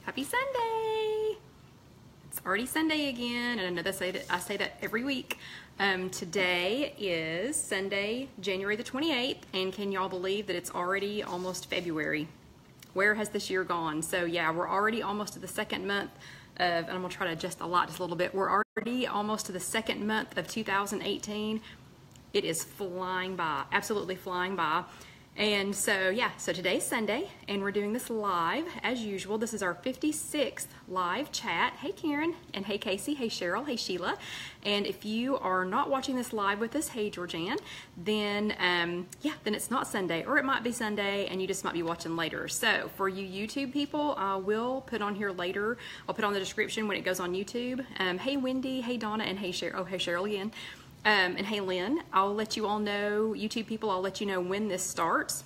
Happy Sunday! It's already Sunday again, and I know I say that every week. Today is Sunday, January the 28th, and can y'all believe that it's already almost February? Where has this year gone? So yeah, we're already almost to the second month of, and I'm gonna try to adjust the light just a little bit. We're already almost to the second month of 2018. It is flying by, absolutely flying by. And so yeah, so today's Sunday and we're doing this live as usual. This is our 56th live chat. Hey Karen, and hey Casey, hey Cheryl, hey Sheila. And if you are not watching this live with us, hey Georgianne, then yeah, then it's not Sunday, or it might be Sunday and you just might be watching later. So for you YouTube people, I will put on here later, I'll put on the description when it goes on YouTube. Hey Wendy, hey Donna, and hey Cheryl, oh hey Cheryl again. And hey Lynn, I'll let you all know, YouTube people, I'll let you know when this starts,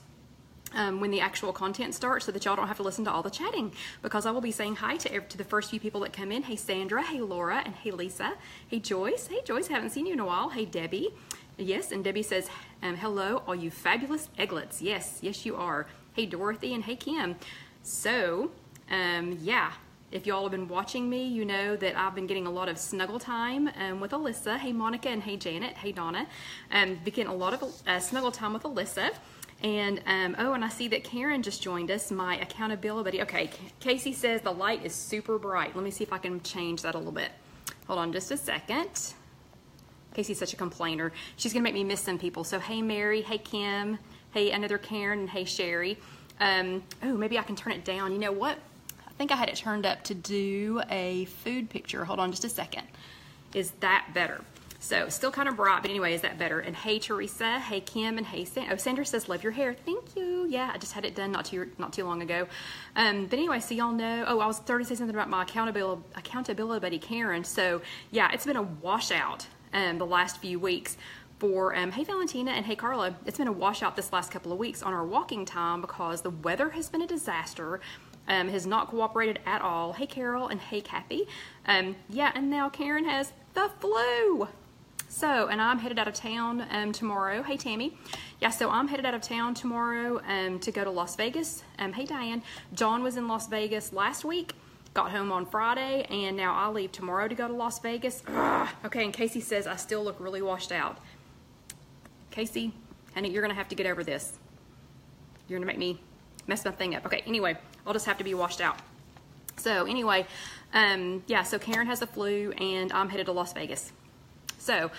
when the actual content starts, so that y'all don't have to listen to all the chatting, because I will be saying hi to the first few people that come in. Hey Sandra, hey Laura, and hey Lisa, hey Joyce, haven't seen you in a while, hey Debbie, yes, and Debbie says, hello, all you fabulous egglets, yes, you are, hey Dorothy, and hey Kim. So, yeah. If y'all have been watching me, you know that I've been getting a lot of snuggle time with Alyssa. Hey Monica, and hey Janet, hey Donna. Been getting a lot of snuggle time with Alyssa. And oh, and I see that Karen just joined us, my accountability. Okay, Casey says the light is super bright. Let me see if I can change that a little bit. Hold on just a second. Casey's such a complainer. She's gonna make me miss some people. So hey Mary, hey Kim, hey another Karen, and hey Sherry. Oh, maybe I can turn it down. You know what? I think I had it turned up to do a food picture. Hold on just a second. Is that better? So still kind of bright, but anyway, is that better? And hey Teresa, hey Kim, and hey Sandra says love your hair. Thank you. Yeah, I just had it done not too long ago. But anyway, so y'all know. Oh, I was starting to say something about my accountability buddy Karen. So yeah, it's been a washout the last few weeks. For hey Valentina and hey Carla, it's been a washout this last couple of weeks on our walking time because the weather has been a disaster. Has not cooperated at all. Hey Carol, and hey Kathy. Yeah, and now Karen has the flu. So, and I'm headed out of town tomorrow. Hey Tammy. Yeah, so I'm headed out of town tomorrow to go to Las Vegas. Hey Diane. John was in Las Vegas last week, got home on Friday, and now I leave tomorrow to go to Las Vegas. Ugh. Okay, and Casey says I still look really washed out. Casey, honey, you're gonna have to get over this. You're gonna make me mess my thing up. Okay, anyway, I'll just have to be washed out. So anyway, yeah, so Karen has the flu and I'm headed to Las Vegas. So,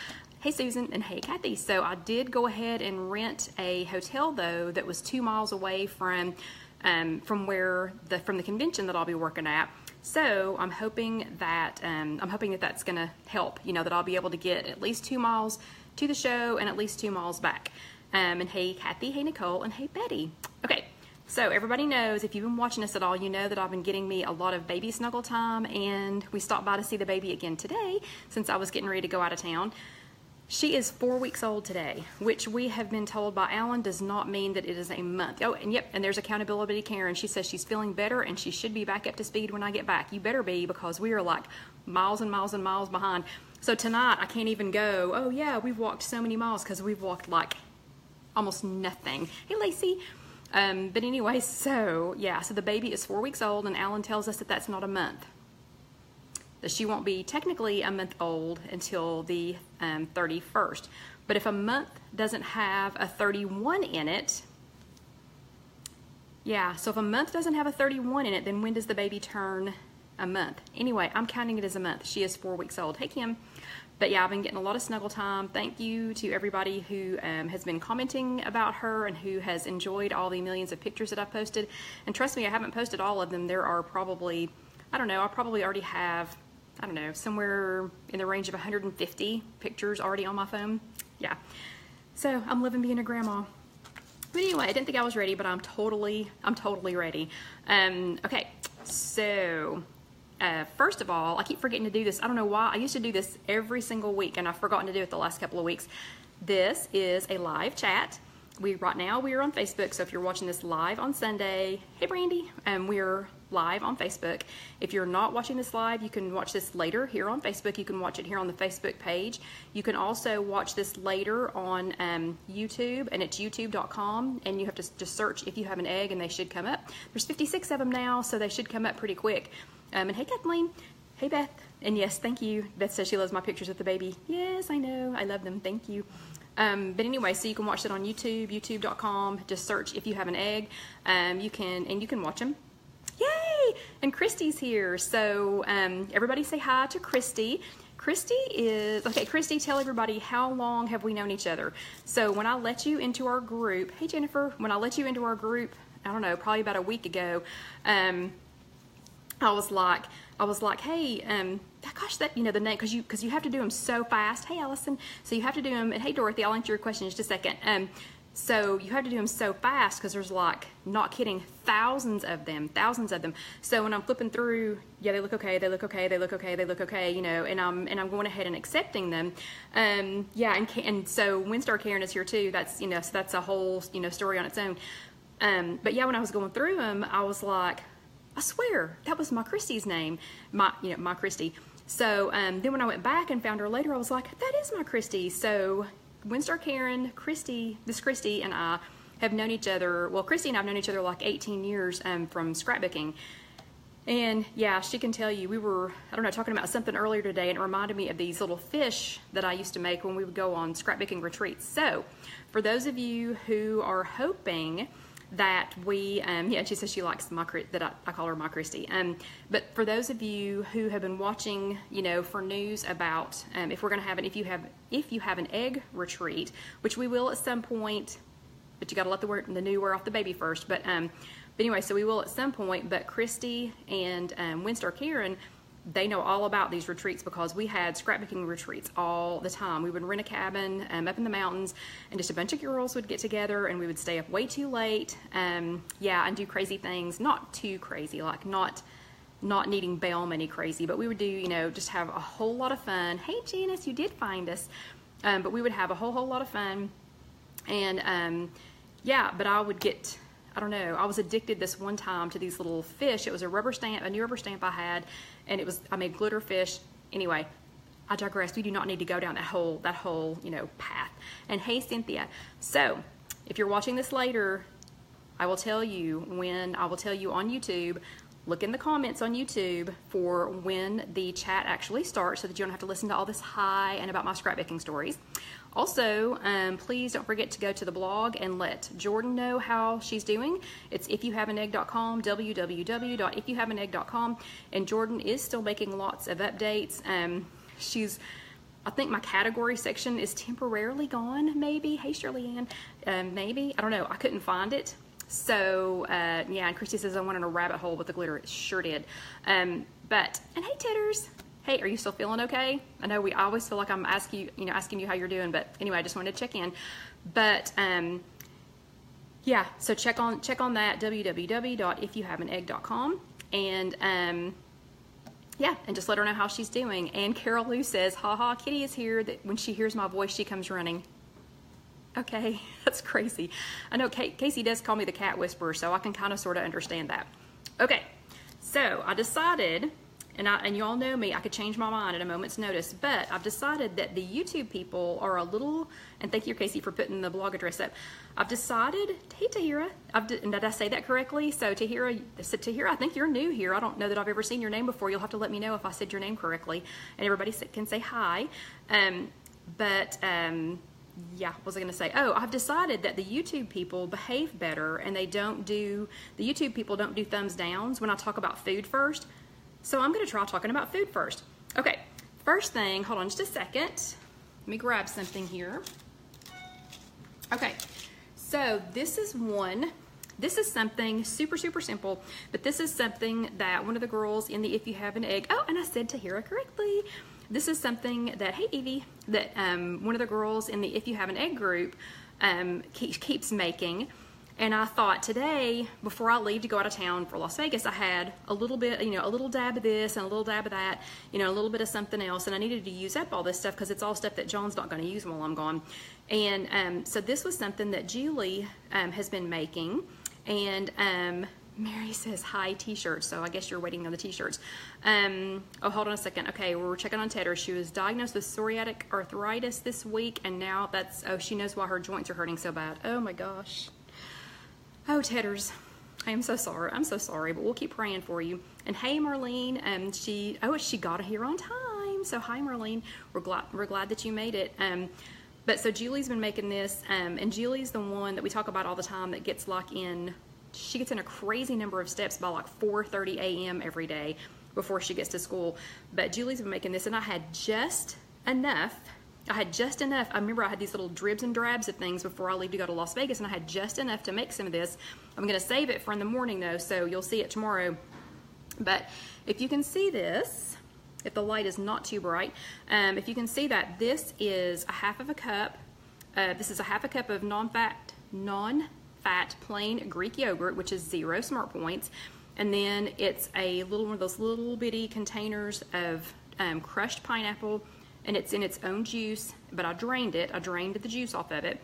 hey Susan and hey Kathy. So I did go ahead and rent a hotel though that was 2 miles away from the convention that I'll be working at. So I'm hoping that that's gonna help. You know, that I'll be able to get at least 2 miles to the show and at least 2 miles back. And hey Kathy, hey Nicole, and hey Betty. Okay. So everybody knows, if you've been watching us at all, you know that I've been getting me a lot of baby snuggle time, and we stopped by to see the baby again today since I was getting ready to go out of town. She is 4 weeks old today, which we have been told by Alan does not mean that it is a month. Oh, and yep, and there's accountability Karen. She says she's feeling better and she should be back up to speed when I get back. You better be, because we are like miles and miles and miles behind. So tonight I can't even go, oh yeah, we've walked so many miles, because we've walked like almost nothing. Hey Lacey. But anyway, so yeah, so the baby is 4 weeks old, and Alan tells us that that's not a month. That she won't be technically a month old until the 31st. But if a month doesn't have a 31 in it, yeah, so if a month doesn't have a 31 in it, then when does the baby turn a month? Anyway, I'm counting it as a month. She is 4 weeks old. Hey Kim. But yeah, I've been getting a lot of snuggle time. Thank you to everybody who has been commenting about her and who has enjoyed all the millions of pictures that I've posted. And trust me, I haven't posted all of them. There are probably, I don't know, I probably already have, I don't know, somewhere in the range of 150 pictures already on my phone. Yeah. So I'm living being a grandma. But anyway, I didn't think I was ready, but I'm totally ready. Okay, so first of all, I keep forgetting to do this. I don't know why. I used to do this every single week, and I've forgotten to do it the last couple of weeks. This is a live chat, right now we are on Facebook, so if you're watching this live on Sunday, hey Brandy, we're live on Facebook. If you're not watching this live, you can watch this later here on Facebook. You can watch it here on the Facebook page. You can also watch this later on YouTube, and it's youtube.com, and you have to just search If You Have an Egg, and they should come up. There's 56 of them now, so they should come up pretty quick. And hey Kathleen, hey Beth, and yes, thank you. Beth says she loves my pictures with the baby. Yes, I know, I love them, thank you. But anyway, so you can watch it on YouTube, youtube.com. Just search If You Have an Egg. You can watch them. Yay! And Christy's here. So everybody say hi to Christy. Christy is, okay, Christy, tell everybody, how long have we known each other? So when I let you into our group, hey Jennifer, when I let you into our group, I don't know, probably about a week ago, I was like, hey, gosh, that, the name, because you have to do them so fast. Hey, Allison. So you have to do them, and hey, Dorothy, I'll answer your question in just a second. So you have to do them so fast because there's like, not kidding, thousands of them. So when I'm flipping through, yeah, they look okay, they look okay, they look okay, they look okay, and I'm going ahead and accepting them. Yeah, and so Windstar Karen is here too. That's, so that's a whole, story on its own. But yeah, when I was going through them, I was like, I swear, that was my Christy's name, my Christy. So then when I went back and found her later, I was like, that is my Christy. So Windstar Karen, Christy, and I have known each other, well, Christy and I have known each other like 18 years from scrapbooking. And yeah, she can tell you, we were, I don't know, talking about something earlier today, and it reminded me of these little fish that I used to make when we would go on scrapbooking retreats. So for those of you who are hoping that we, yeah, she says she likes that I call her my Christy. But for those of you who have been watching, for news about if we're going to have an if you have an egg retreat, which we will at some point, but you got to let the new wear off the baby first. But anyway, so we will at some point. But Christy and Windstar Karen, they know all about these retreats because we had scrapbooking retreats all the time. We would rent a cabin up in the mountains, and just a bunch of girls would get together, and we would stay up way too late, yeah, and do crazy things. Not too crazy, like not needing bail money crazy, but we would do, just have a whole lot of fun. Hey Janice, you did find us. But we would have a whole lot of fun, and yeah, but I would get, I don't know, I was addicted this one time to these little fish. It was a new rubber stamp I had, and I made glitter fish. Anyway, I digress. We do not need to go down that whole path. And hey, Cynthia. So if you're watching this later, I will tell you on YouTube, look in the comments on YouTube for when the chat actually starts so that you don't have to listen to all this hi and about my scrapbooking stories. Also, please don't forget to go to the blog and let Jordan know how she's doing. It's IfYouHaveAnEgg.com, www.IfYouHaveAnEgg.com, and Jordan is still making lots of updates. I think my category section is temporarily gone, maybe. Hey, Shirley Ann, maybe. I don't know. I couldn't find it. So, yeah, and Christy says I went in a rabbit hole with the glitter. It sure did. And hey, Titters. Hey, are you still feeling okay? I know I always feel like I'm asking you how you're doing, but anyway, I just wanted to check in. But yeah, so check on that, www.ifyouhaveanegg.com, and yeah, and just let her know how she's doing. And Carol Lou says, haha, Kitty is here, that when she hears my voice, she comes running. Okay, that's crazy. I know Casey does call me the cat whisperer, so I can kind of sort of understand that. Okay, so I decided, and you all know me, I could change my mind at a moment's notice, but I've decided that the YouTube people are a little, and thank you, Casey, for putting the blog address up. I've decided, hey, Tahira, did I say that correctly? So Tahira, I think you're new here. I don't know that I've ever seen your name before. You'll have to let me know if I said your name correctly, and everybody can say hi. Yeah, what was I going to say? Oh, I've decided that the YouTube people behave better, and the YouTube people don't do thumbs downs when I talk about food first. So I'm going to try talking about food first. Okay, first thing, hold on just a second. Let me grab something here. Okay, so this is something super, super simple, but this is something that one of the girls in the If You Have an Egg, oh, and I said Tahira correctly. This is something that, hey Evie, that one of the girls in the If You Have an Egg group keeps making. And I thought today, before I leave to go out of town for Las Vegas, I had a little bit, a little dab of this and a little dab of that, a little bit of something else. And I needed to use up all this stuff because it's all stuff that John's not going to use while I'm gone. And so this was something that Julie has been making. And Mary says, hi, t-shirts. So I guess you're waiting on the t-shirts. Oh, hold on a second. Okay, we're checking on Tedder. She was diagnosed with psoriatic arthritis this week. And now she knows why her joints are hurting so bad. Oh my gosh. Oh, Tedders, I am so sorry. I'm so sorry, but we'll keep praying for you. And hey, Marlene, she got here on time. So hi, Marlene. We're glad that you made it. But so Julie's been making this, and Julie's the one that we talk about all the time that gets she gets in a crazy number of steps by like 4:30 a.m. every day before she gets to school. But Julie's been making this, and I had just enough. I remember I had these little dribs and drabs of things before I leave to go to Las Vegas, and I had just enough to make some of this. I'm going to save it for in the morning, though, so you'll see it tomorrow. But if you can see this, if the light is not too bright, if you can see that this is a half of a cup. This is a half a cup of non-fat plain Greek yogurt, which is 0 smart points. And then it's one of those little bitty containers of crushed pineapple, and it's in its own juice, but I drained it. I drained the juice off of it.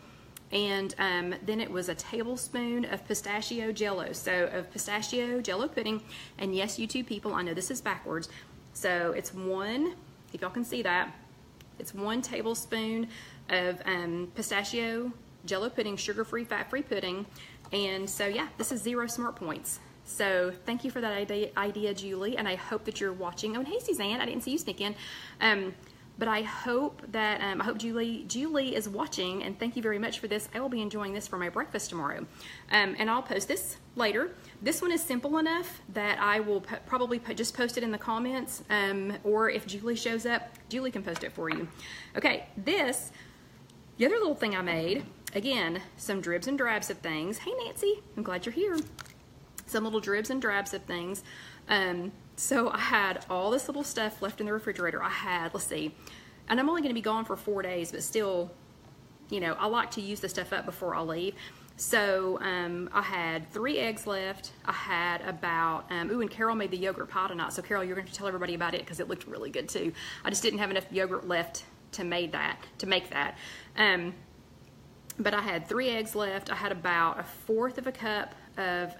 And then it was a tablespoon of pistachio jello. So of pistachio jello pudding. And yes, you two people, I know this is backwards. So it's if y'all can see that, it's 1 tablespoon of pistachio jello pudding, sugar-free, fat-free pudding. And so yeah, this is 0 smart points. So thank you for that idea, Julie. And I hope that you're watching. Oh, and hey, Suzanne, I didn't see you sneak in. But I hope that, Julie is watching, and thank you very much for this. I will be enjoying this for my breakfast tomorrow. And I'll post this later. This one is simple enough that I will probably just post it in the comments, or if Julie shows up, Julie can post it for you. Okay, the other little thing I made, again, some dribs and drabs of things. Hey, Nancy, I'm glad you're here. Some little dribs and drabs of things. So I had all this little stuff left in the refrigerator. I had, let's see, and I'm only going to be gone for 4 days, but still, I like to use the stuff up before I leave. So I had 3 eggs left. I had about, and Carol made the yogurt pie tonight. So Carol, you're going to tell everybody about it because it looked really good too. I just didn't have enough yogurt left to make that. But I had 3 eggs left. I had about 1/4 of a cup of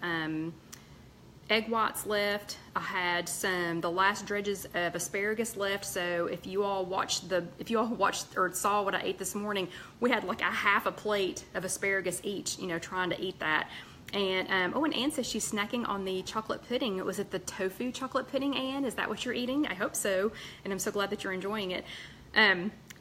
egg whites left. I had the last dredges of asparagus left. So if you all watched or saw what I ate this morning, we had like a half a plate of asparagus each, trying to eat that. And and Ann says she's snacking on the chocolate pudding. Was it the tofu chocolate pudding, Ann? Is that what you're eating? I hope so. And I'm so glad that you're enjoying it.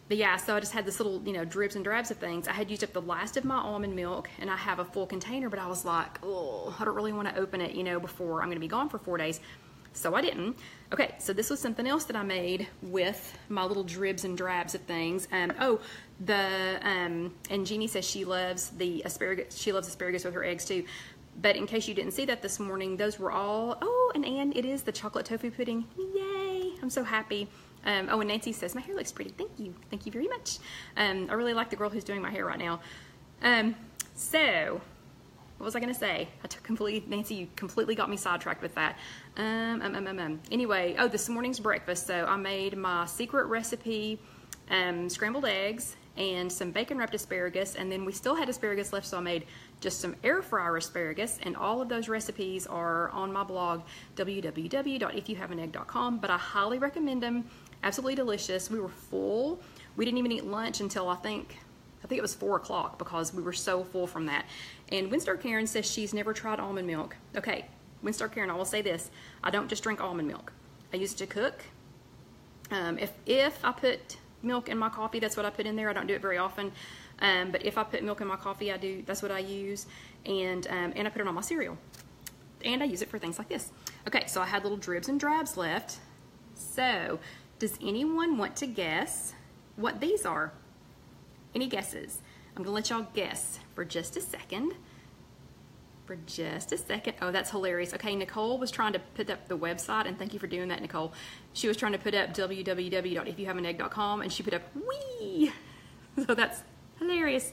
But yeah, so I just had this little, dribs and drabs of things. I had used up the last of my almond milk, and I have a full container, but I was like, oh, I don't really want to open it, before I'm going to be gone for 4 days. So I didn't. Okay, so this was something else that I made with my little dribs and drabs of things. And Jeannie says she loves the asparagus. She loves asparagus with her eggs too. But in case you didn't see that this morning, those were all, and it is the chocolate tofu pudding. Yay, I'm so happy. And Nancy says, my hair looks pretty. Thank you. Thank you very much. I really like the girl who's doing my hair right now. So, what was I going to say? Nancy, you completely got me sidetracked with that. Anyway, this morning's breakfast. So, I made my secret recipe, scrambled eggs, and some bacon wrapped asparagus. And then we still had asparagus left, so I made just some air fryer asparagus. And all of those recipes are on my blog, www.IfYouHaveAnEgg.com. But I highly recommend them. Absolutely delicious. We were full. We didn't even eat lunch until I think it was 4 o'clock because we were so full from that. And Winstar Karen says she's never tried almond milk. Okay, Winstar Karen, I will say this. I don't just drink almond milk. I use it to cook. If I put milk in my coffee, that's what I put in there. I don't do it very often. But if I put milk in my coffee, that's what I use. And I put it on my cereal. And I use it for things like this. Okay, so I had little dribs and drabs left. So, does anyone want to guess what these are? Any guesses? I'm gonna let y'all guess for just a second. Oh, that's hilarious. Okay, Nicole was trying to put up the website, and thank you for doing that, Nicole. She was trying to put up www.ifyouhaveanegg.com, and she put up wee. So that's hilarious.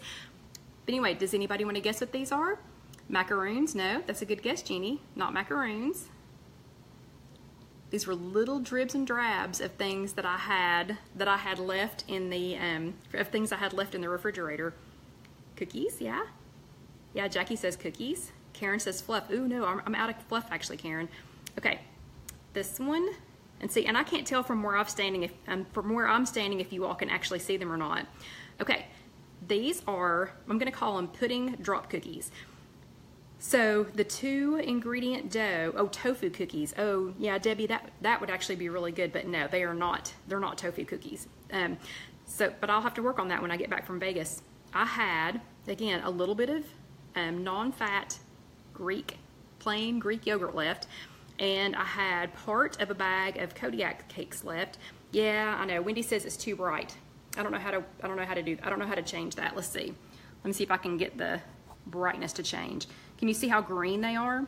But anyway, does anybody want to guess what these are? Macaroons, no, that's a good guess, Jeannie. Not macaroons. These were little dribs and drabs of things that I had left in the refrigerator. Cookies, yeah. Yeah, Jackie says cookies. Karen says fluff. Ooh, no, I'm out of fluff actually, Karen. Okay, this one, and see, and I can't tell from where I'm standing if you all can actually see them or not. Okay, these are, I'm gonna call them pudding drop cookies. So the 2-ingredient dough, oh, tofu cookies. Oh, yeah, Debbie, that would actually be really good, but no, they're not tofu cookies. But I'll have to work on that when I get back from Vegas. I had, again, a little bit of non-fat plain Greek yogurt left, and I had part of a bag of Kodiak cakes left. Yeah, I know, Wendy says it's too bright. I don't know how to change that. Let's see. Let me see if I can get the brightness to change. Can you see how green they are?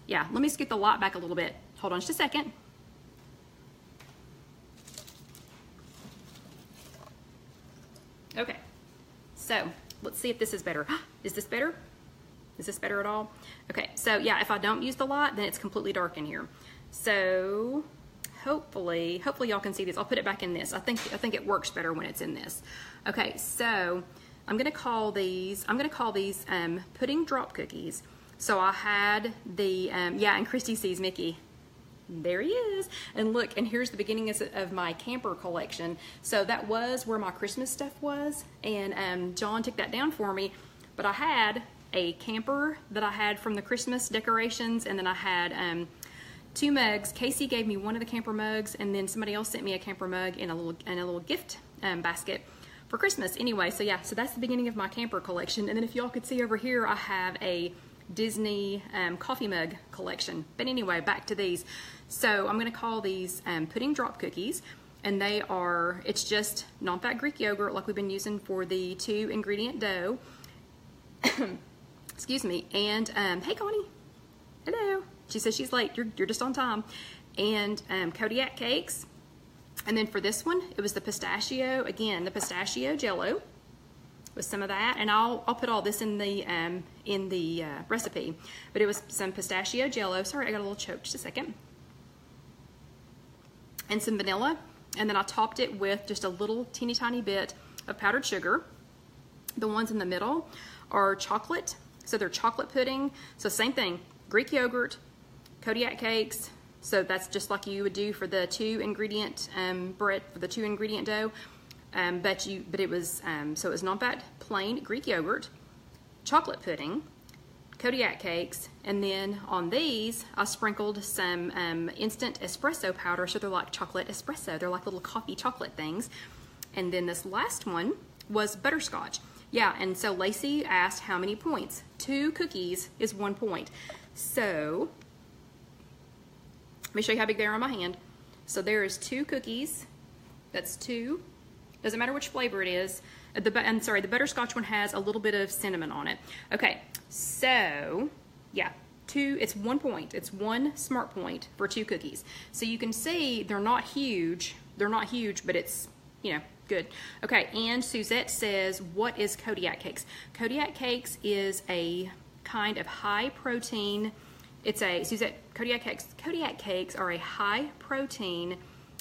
Yeah, let me scoot the light back a little bit. Hold on just a second. Okay, so let's see if this is better. Is this better? Is this better at all? Okay, so yeah, if I don't use the light, then it's completely dark in here. So hopefully y'all can see this. I'll put it back in this. I think it works better when it's in this. Okay, so I'm gonna call these pudding drop cookies. So I had the, yeah, and Christy sees Mickey. There he is. And look, and here's the beginning of my camper collection. So that was where my Christmas stuff was, and John took that down for me. But I had a camper that I had from the Christmas decorations, and then I had 2 mugs. Casey gave me one of the camper mugs, and then somebody else sent me a camper mug in a little gift basket for Christmas. Anyway, so yeah, so that's the beginning of my camper collection. And then if y'all could see over here, I have a Disney coffee mug collection. But anyway, back to these. So I'm gonna call these pudding drop cookies, and they are, it's just non-fat Greek yogurt like we've been using for the 2-ingredient dough. Excuse me. And hey Connie, hello. She says she's late. You're just on time. And Kodiak cakes. And then for this one, it was the pistachio, again, the pistachio jello with some of that. And I'll put all this in the recipe. But it was some pistachio jello. Sorry, I got a little choked. Just a second. And some vanilla. And then I topped it with just a little teeny tiny bit of powdered sugar. The ones in the middle are chocolate. So they're chocolate pudding. So same thing, Greek yogurt, Kodiak cakes. So that's just like you would do for the 2-ingredient bread, for the 2-ingredient dough. But it was, so it was non-fat plain Greek yogurt, chocolate pudding, Kodiak cakes, and then on these, I sprinkled some instant espresso powder, so they're like chocolate espresso. They're like little coffee chocolate things. And then this last one was butterscotch. Yeah, and so Lacey asked how many points. 2 cookies is 1 point. So, let me show you how big they are on my hand. So there is 2 cookies. That's 2. Doesn't matter which flavor it is. The butterscotch one has a little bit of cinnamon on it. Okay, so yeah, 2. It's 1 point. It's 1 smart point for 2 cookies. So you can see they're not huge. They're not huge, but it's, you know, good. Okay, and Suzette says, what is Kodiak cakes? Kodiak cakes is a kind of high protein. It's a, Suzette, Kodiak cakes are a high protein,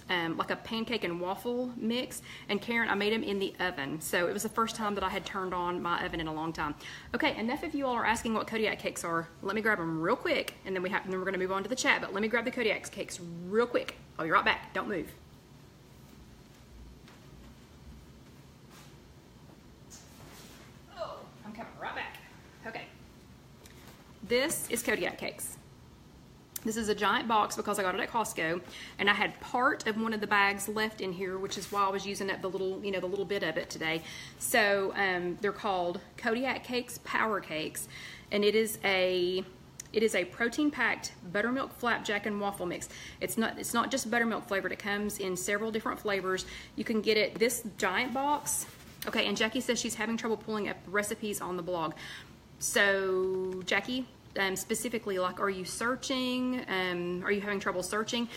like a pancake and waffle mix. And Karen, I made them in the oven. So it was the first time that I had turned on my oven in a long time. Okay, enough of you all are asking what Kodiak cakes are. Let me grab them real quick, and then we're gonna move on to the chat, but let me grab the Kodiak cakes real quick. I'll be right back, don't move. Oh, I'm coming right back. Okay. This is Kodiak cakes. This is a giant box because I got it at Costco, and I had part of one of the bags left in here, which is why I was using up the little, you know, the little bit of it today. So they're called Kodiak Cakes Power Cakes, and it is a protein-packed buttermilk flapjack and waffle mix. It's not just buttermilk flavored. It comes in several different flavors. You can get it this giant box. Okay, and Jackie says she's having trouble pulling up recipes on the blog. So Jackie, specifically, like, are you searching? Are you having trouble searching?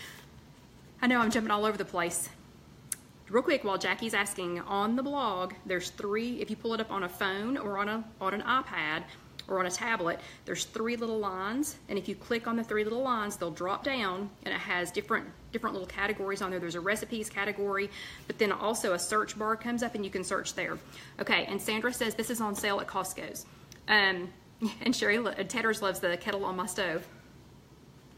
I know I'm jumping all over the place. Real quick, while Jackie's asking, on the blog, there's 3, if you pull it up on a phone or on an iPad, or on a tablet, there's 3 little lines, and if you click on the 3 little lines, they'll drop down, and it has different little categories on there. There's a recipes category, but then also a search bar comes up, and you can search there. Okay, and Sandra says this is on sale at Costco's. And Sherry Tedders loves the kettle on my stove.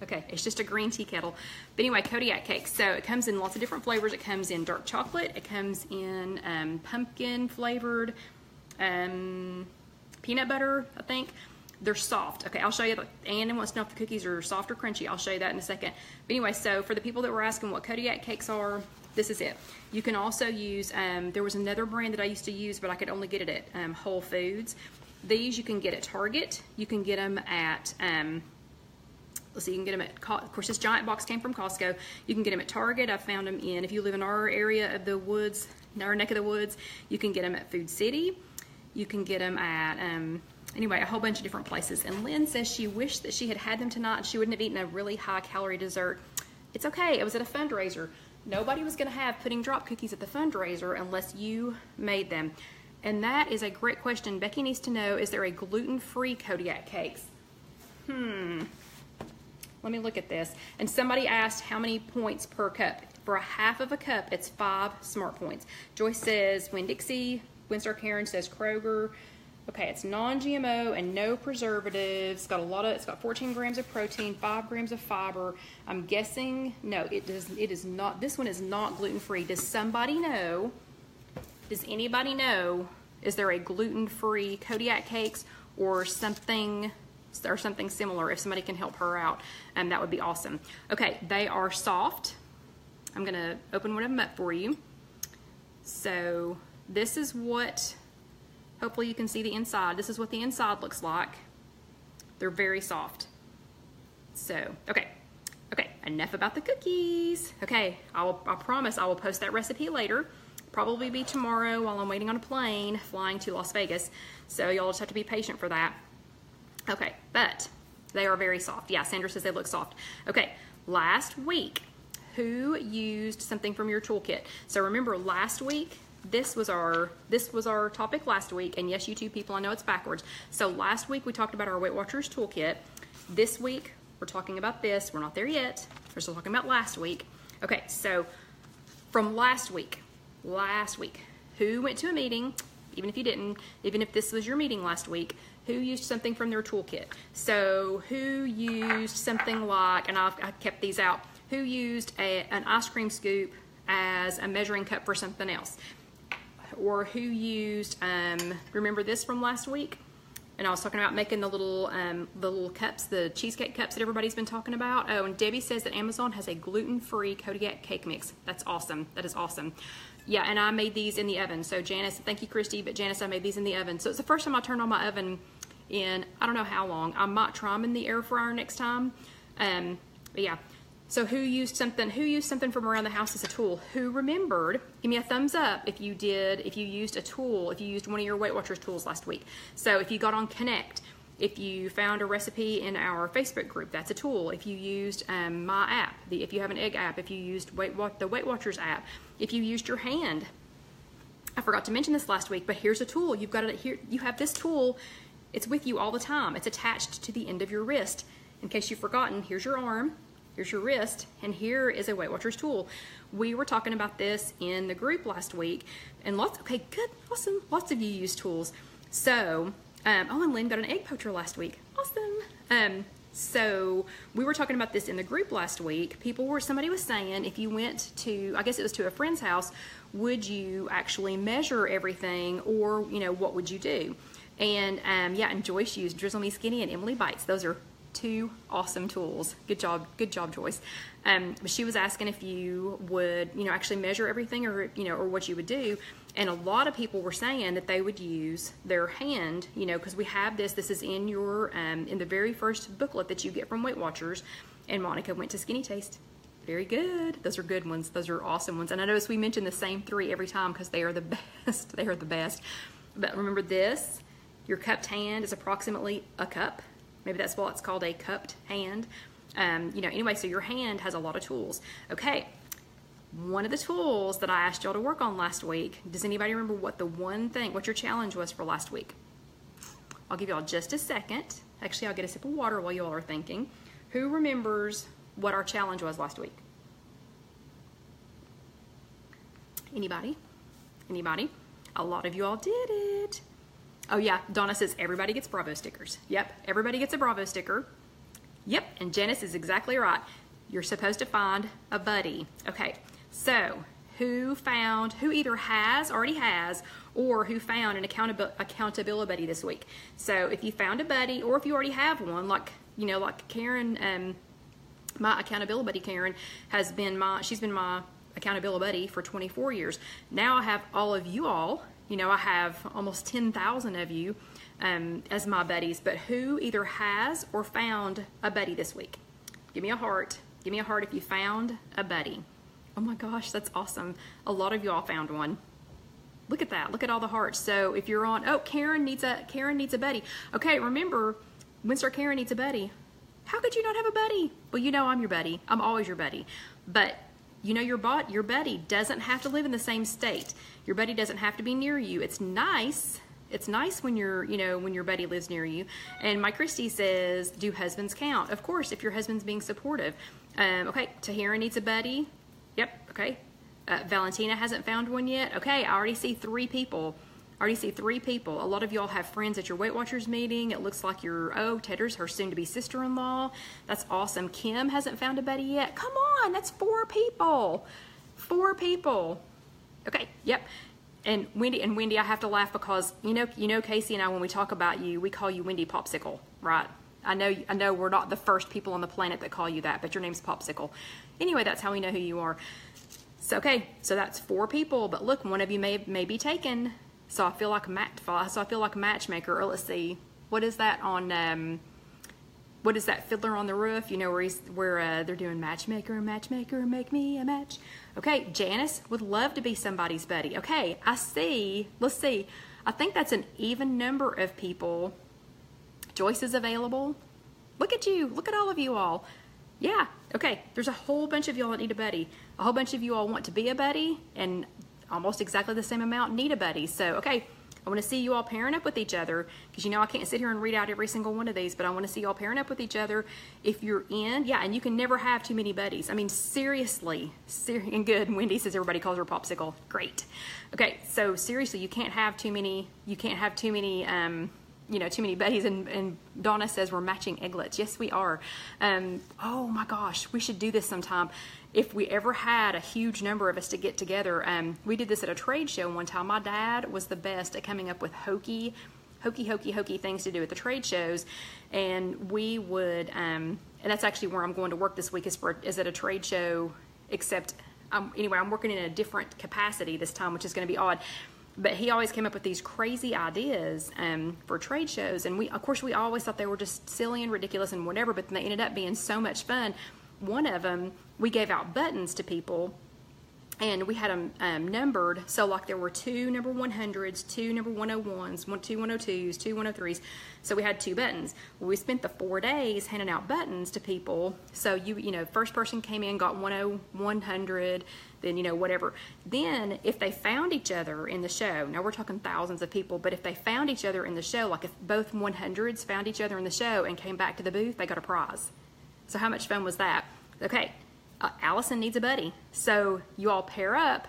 Okay, it's just a green tea kettle. But anyway, Kodiak cakes. So it comes in lots of different flavors. It comes in dark chocolate. It comes in pumpkin flavored, peanut butter, I think. They're soft. Okay, I'll show you. Anna wants to know if the cookies are soft or crunchy. I'll show you that in a second. But anyway, so for the people that were asking what Kodiak cakes are, this is it. You can also use, there was another brand that I used to use, but I could only get it at Whole Foods. These you can get at Target. You can get them at, let's see, you can get them at, of course this giant box came from Costco. You can get them at Target. I found them in, if you live in our area of the woods, our neck of the woods, you can get them at Food City. You can get them at, anyway, a whole bunch of different places. And Lynn says she wished that she had had them tonight and she wouldn't have eaten a really high calorie dessert. It's okay, it was at a fundraiser. Nobody was gonna have pudding drop cookies at the fundraiser unless you made them. And that is a great question. Becky needs to know, is there a gluten-free Kodiak cakes? Let me look at this. And somebody asked how many points per cup. For a half of a cup, it's 5 smart points. Joyce says Winn-Dixie. Winstar Karen says Kroger. Okay, it's non-GMO and no preservatives. It's got 14 grams of protein, 5 grams of fiber. I'm guessing, no, it is not, this one is not gluten-free. Does somebody know, does anybody know, is there a gluten-free Kodiak cakes or something similar? If somebody can help her out, that would be awesome. Okay, they are soft. I'm gonna open one of them up for you. So this is what, hopefully you can see the inside. This is what the inside looks like. They're very soft. So, okay, enough about the cookies. Okay, I promise I will post that recipe later. Probably be tomorrow while I'm waiting on a plane flying to Las Vegas. So y'all just have to be patient for that. Okay, but they are very soft. Yeah, Sandra says they look soft. Okay, last week, who used something from your toolkit? So remember last week, this was our topic last week, and yes, YouTube people, I know it's backwards. So last week we talked about our Weight Watchers toolkit. This week we're talking about this. We're not there yet. We're still talking about last week. Okay, so from last week, who went to a meeting, even if you didn't, even if this was your meeting last week, who used something from their toolkit? So who used something like, and I kept these out, who used an ice cream scoop as a measuring cup for something else? Or who used, remember this from last week? And I was talking about making the little cups, the cheesecake cups that everybody's been talking about. Oh, and Debbie says that Amazon has a gluten-free Kodiak cake mix. That's awesome. That is awesome. Yeah, and I made these in the oven. So Janice, thank you, Christy, but Janice, I made these in the oven. So it's the first time I turned on my oven in, I don't know how long. I might try them in the air fryer next time. But yeah. So who used something from around the house as a tool? Who remembered? Give me a thumbs up if you used a tool, if you used one of your Weight Watchers tools last week. So if you got on Connect, if you found a recipe in our Facebook group, that's a tool. If you used my app, the If You Have an Egg app, if you used the Weight Watchers app, if you used your hand. I forgot to mention this last week, but here's a tool. You've got it here. You have this tool. It's with you all the time. It's attached to the end of your wrist. In case you've forgotten, here's your arm. Here's your wrist, and here is a Weight Watchers tool. We were talking about this in the group last week, and okay, good, awesome. Lots of you use tools. So, oh, and Lynn got an egg poacher last week. Awesome. So we were talking about this in the group last week. Somebody was saying if you went to, I guess it was to a friend's house, would you actually measure everything, or what would you do? And yeah, and Joyce used Drizzle Me Skinny and Emily Bites. Those are 2 awesome tools. Good job, Joyce. But she was asking if you would, actually measure everything, or or what you would do. And a lot of people were saying that they would use their hand, because we have this. This is in your in the very first booklet that you get from Weight Watchers. And Monica went to Skinny Taste. Very good. Those are good ones. Those are awesome ones. And I notice we mention the same 3 every time because they are the best. They are the best. But remember this: your cupped hand is approximately a cup. Maybe that's why it's called a cupped hand. Anyway, so your hand has a lot of tools. Okay, one of the tools that I asked y'all to work on last week, does anybody remember what your challenge was for last week? I'll give y'all just a second. Actually, I'll get a sip of water while y'all are thinking. Who remembers what our challenge was last week? Anybody? Anybody? A lot of you all did it. Oh yeah, Donna says everybody gets Bravo stickers. Yep, everybody gets a Bravo sticker. Yep, and Janice is exactly right. You're supposed to find a buddy. Okay, so who either already has, or who found an accountability buddy this week? So if you found a buddy, or if you already have one, like Karen, my accountability buddy Karen she's been my accountability buddy for 24 years. Now I have all of you all. I have almost 10,000 of you as my buddies, but who either has or found a buddy this week? Give me a heart. Give me a heart if you found a buddy. Oh my gosh, that's awesome. A lot of you all found one. Look at that. Look at all the hearts. So if you're on, Karen needs a buddy. Okay, remember, Winstar Karen needs a buddy. How could you not have a buddy? Well, I'm your buddy. I'm always your buddy. But your buddy doesn't have to live in the same state. Your buddy doesn't have to be near you. It's nice. It's nice when when your buddy lives near you. And my Christy says, do husbands count? Of course, if your husband's being supportive. Okay, Tahira needs a buddy. Yep, okay. Valentina hasn't found one yet. Okay, I already see 3 people. A lot of y'all have friends at your Weight Watchers meeting. It looks like Tedder's her soon-to-be sister-in-law. That's awesome. Kim hasn't found a buddy yet. Come on, that's 4 people. 4 people. Okay, yep. And Wendy, I have to laugh because Casey and I, when we talk about you, we call you Wendy Popsicle, right? I know we're not the first people on the planet that call you that, but your name's Popsicle. Anyway, that's how we know who you are. So okay, so that's 4 people, but look, one of you may be taken. So I feel like a matchmaker. Or let's see, what is that on? What is that Fiddler on the Roof? Where they're doing matchmaker, make me a match. Okay, Janice would love to be somebody's buddy. Okay, I see. Let's see. I think that's an even number of people. Joyce is available. Look at you. Look at all of you all. Yeah. Okay. There's a whole bunch of y'all that need a buddy. A whole bunch of you all want to be a buddy, and almost exactly the same amount need a buddy. So, okay, I want to see you all pairing up with each other, because I can't sit here and read out every single one of these, but I want to see you all pairing up with each other. If you're in, yeah, and you can never have too many buddies. I mean, seriously, and good. Wendy says everybody calls her Popsicle. Great. Okay, so seriously, you can't have too many too many buddies, and Donna says we're matching egglets. Yes, we are. Oh my gosh, we should do this sometime. If we ever had a huge number of us to get together, we did this at a trade show one time. My dad was the best at coming up with hokey things to do at the trade shows, and we would, and that's actually where I'm going to work this week is at a trade show, except, anyway, I'm working in a different capacity this time, which is going to be odd. But he always came up with these crazy ideas for trade shows, and of course we always thought they were just silly and ridiculous and whatever, but they ended up being so much fun. One of them, we gave out buttons to people, and we had them numbered, so like there were 2 number 100s, 2 number 101s, 2 102s, 2 103s, so we had 2 buttons. Well, we spent the 4 days handing out buttons to people, so first person came in, got 100, then whatever. Then if they found each other in the show, now we're talking thousands of people, but if they found each other in the show, like if both 100s found each other in the show and came back to the booth, they got a prize. So how much fun was that? Okay, Allison needs a buddy. So you all pair up,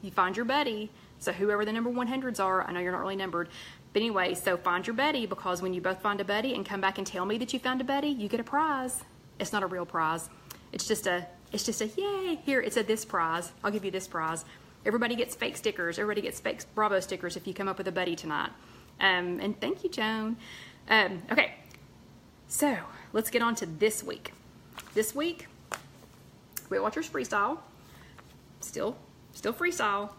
you find your buddy. So whoever the number 100s are, I know you're not really numbered, but anyway, so find your buddy, because when you both find a buddy and come back and tell me that you found a buddy, you get a prize. It's not a real prize. It's just a yay. Here, it's this prize. I'll give you this prize. Everybody gets fake stickers. Everybody gets fake Bravo stickers if you come up with a buddy tonight. And thank you, Joan. Okay, so let's get on to this week. This week, Weight Watchers Freestyle. Still freestyle.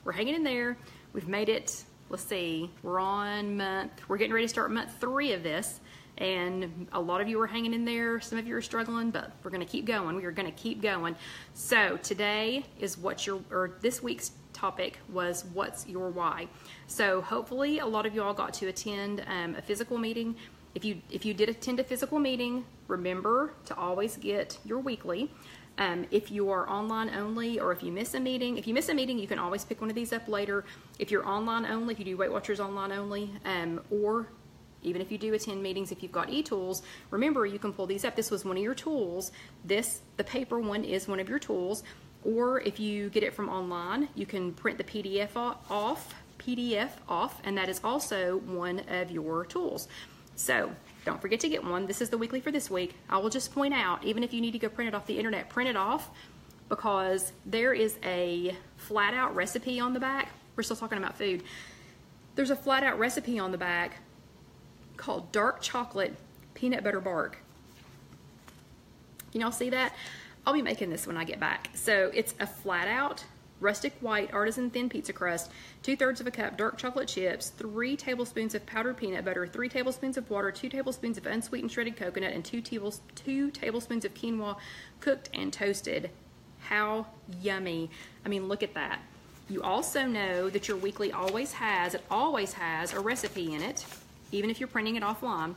We're hanging in there. We've made it, let's see, we're getting ready to start month 3 of this. And a lot of you are hanging in there. Some of you are struggling, but we're going to keep going. We are going to keep going. So today is this week's topic was what's your why. So hopefully a lot of you all got to attend a physical meeting. If you did attend a physical meeting, remember to always get your weekly. If you are online only, or if you miss a meeting, you can always pick one of these up later. If you're online only, if you do Weight Watchers online only, or even if you do attend meetings, if you've got e-tools, remember you can pull these up. This was one of your tools. The paper one is one of your tools. Or if you get it from online, you can print the PDF off, and that is also one of your tools. So don't forget to get one. This is the weekly for this week. I will just point out, even if you need to go print it off the internet, print it off, because there is a flat out recipe on the back. We're still talking about food. There's a flat out recipe on the back called dark chocolate peanut butter bark. Can y'all see that? I'll be making this when I get back. So it's a flat out rustic white artisan thin pizza crust, 2/3 of a cup dark chocolate chips, 3 tablespoons of powdered peanut butter, 3 tablespoons of water, 2 tablespoons of unsweetened shredded coconut, and 2 tablespoons of quinoa cooked and toasted. How yummy. I mean, look at that. You also know that your weekly always has a recipe in it, even if you're printing it offline.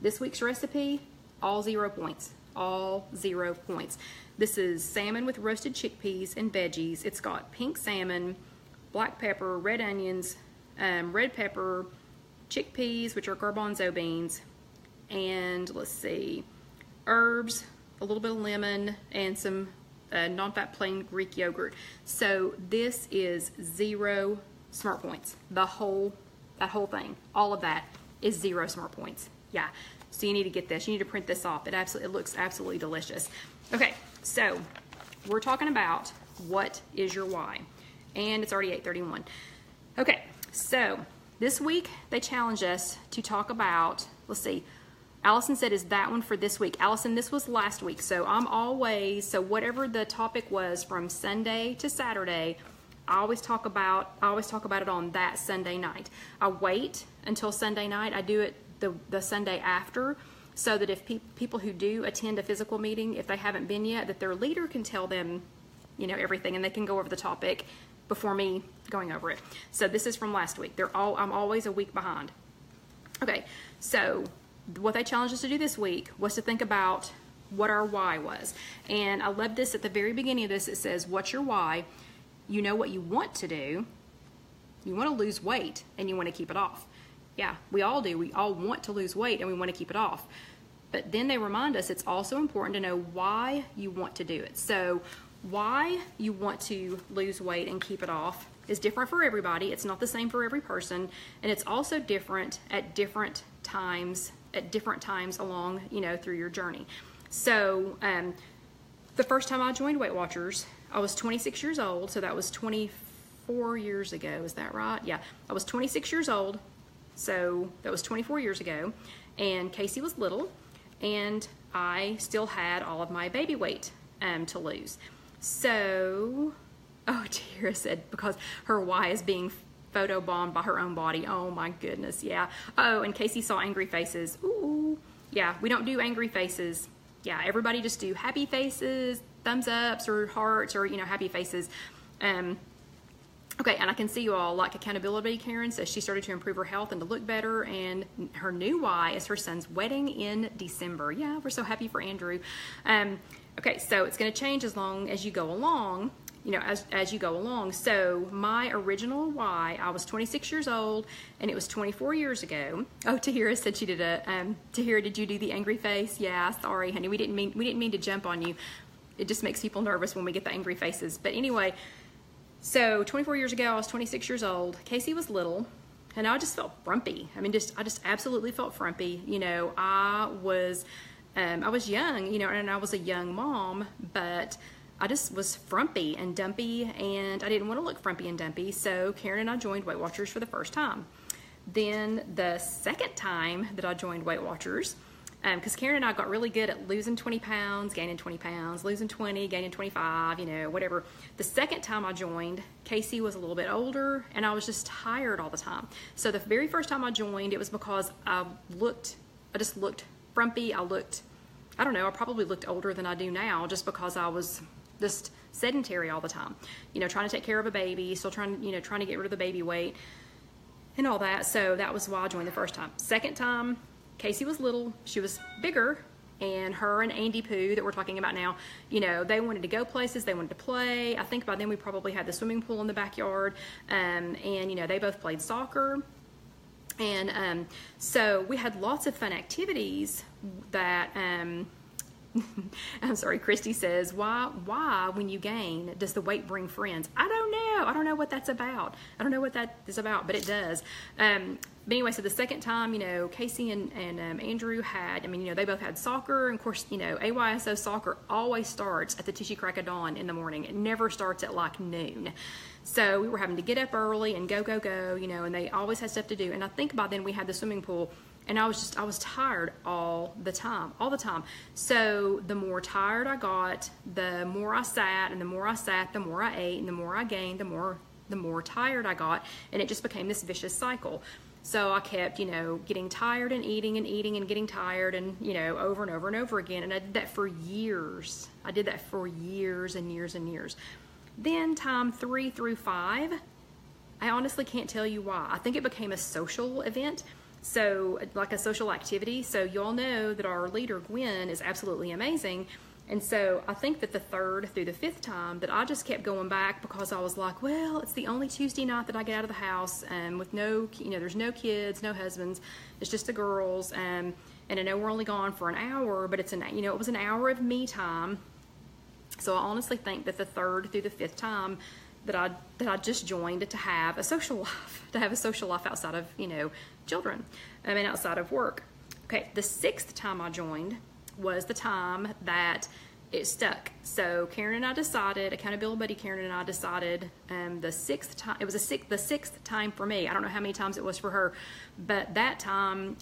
This week's recipe, all 0 points. All 0 points. This is salmon with roasted chickpeas and veggies. It's got pink salmon, black pepper, red onions, red pepper, chickpeas, which are garbanzo beans, and let's see, herbs, a little bit of lemon, and some non-fat plain Greek yogurt. So this is 0 smart points. That whole thing, all of that is 0 smart points. Yeah. So you need to get this. You need to print this off. It looks absolutely delicious. Okay, so we're talking about what is your why, and it's already 8:31. Okay, so this week they challenged us to talk about. Let's see. Allison said, "Is that one for this week?" Allison, this was last week. So so whatever the topic was from Sunday to Saturday, I always talk about it on that Sunday night. I wait until Sunday night. I do it the Sunday after, so that if people who do attend a physical meeting, if they haven't been yet, that their leader can tell them, you know, everything, and they can go over the topic before me going over it. So this is from last week. I'm always a week behind. Okay, so what they challenged us to do this week was to think about what our why was. And I love this at the very beginning of this. It says, what's your why? You know what you want to do. You want to lose weight and you want to keep it off. Yeah, we all do. We all want to lose weight and we want to keep it off. But then they remind us it's also important to know why you want to do it. So why you want to lose weight and keep it off is different for everybody. It's not the same for every person. And it's also different at different times along, you know, through your journey. So the first time I joined Weight Watchers, I was 26 years old. So that was 24 years ago. Is that right? Yeah, I was 26 years old. So that was 24 years ago, and Casey was little, and I still had all of my baby weight to lose. So, oh, Tara said because her why is being photobombed by her own body. Oh my goodness, yeah. Oh, and Casey saw angry faces. Ooh, yeah, we don't do angry faces. Yeah, everybody just do happy faces, thumbs ups or hearts, or, you know, happy faces. Okay, and I can see you all like accountability. Karen says she started to improve her health and to look better, and her new why is her son's wedding in December. Yeah, we're so happy for Andrew. Okay, so it's going to change as long as you go along, you know, as you go along. So my original why, I was 26 years old, and it was 24 years ago. Oh, Tahira said she did Tahira, did you do the angry face? Yeah, sorry, honey, we didn't mean to jump on you. It just makes people nervous when we get the angry faces. But anyway. So 24 years ago, I was 26 years old. Casey was little, and I just felt frumpy. I mean, I just absolutely felt frumpy. You know, I was young, you know, and I was a young mom, but I just was frumpy and dumpy, and I didn't want to look frumpy and dumpy. So Karen and I joined Weight Watchers for the first time. Then the second time that I joined Weight Watchers, because Karen and I got really good at losing 20 pounds, gaining 20 pounds, losing 20, gaining 25, you know, whatever. The second time I joined, Casey was a little bit older, and I was just tired all the time. So the very first time I joined, it was because I just looked frumpy. I don't know, I probably looked older than I do now, just because I was just sedentary all the time. You know, trying to take care of a baby, still trying to get rid of the baby weight and all that. So that was why I joined the first time. Second time, Casey was little, she was bigger, and her and Andy Pooh that we're talking about now, you know, they wanted to go places, they wanted to play. I think by then we probably had the swimming pool in the backyard, and, you know, they both played soccer, And so we had lots of fun activities that, I'm sorry, Christy says, why when you gain, does the weight bring friends? I don't know. I don't know what that's about. I don't know what that is about, but it does. But anyway, so the second time, you know, Casey and Andrew had, I mean, you know, they both had soccer. And of course, you know, AYSO soccer always starts at the tissue crack of dawn in the morning. It never starts at like noon. So we were having to get up early and go, you know, and they always had stuff to do. And I think by then we had the swimming pool, and I was tired all the time. So the more tired I got, the more I sat, and the more I sat, the more I ate, and the more I gained, the more tired I got, and it just became this vicious cycle. So I kept, you know, getting tired and eating and getting tired, and, you know, over and over and over again. And I did that for years. I did that for years and years and years. Then time 3 through 5, I honestly can't tell you why. I think it became a social event. So like a social activity. So y'all know that our leader, Gwen, is absolutely amazing. And so I think that the 3rd through the 5th time that I just kept going back, because I was like, well, it's the only Tuesday night that I get out of the house, with no, you know, there's no kids, no husbands, it's just the girls, and I know we're only gone for an hour, but it's you know, it was an hour of me time. So I honestly think that the 3rd through the 5th time that I just joined to have a social life, outside of, you know, children, I mean, outside of work. Okay, the 6th time I joined was the time that it stuck. So Karen and I decided, accountability buddy Karen and I decided, the 6th time, it was the 6th time for me. I don't know how many times it was for her, but that time,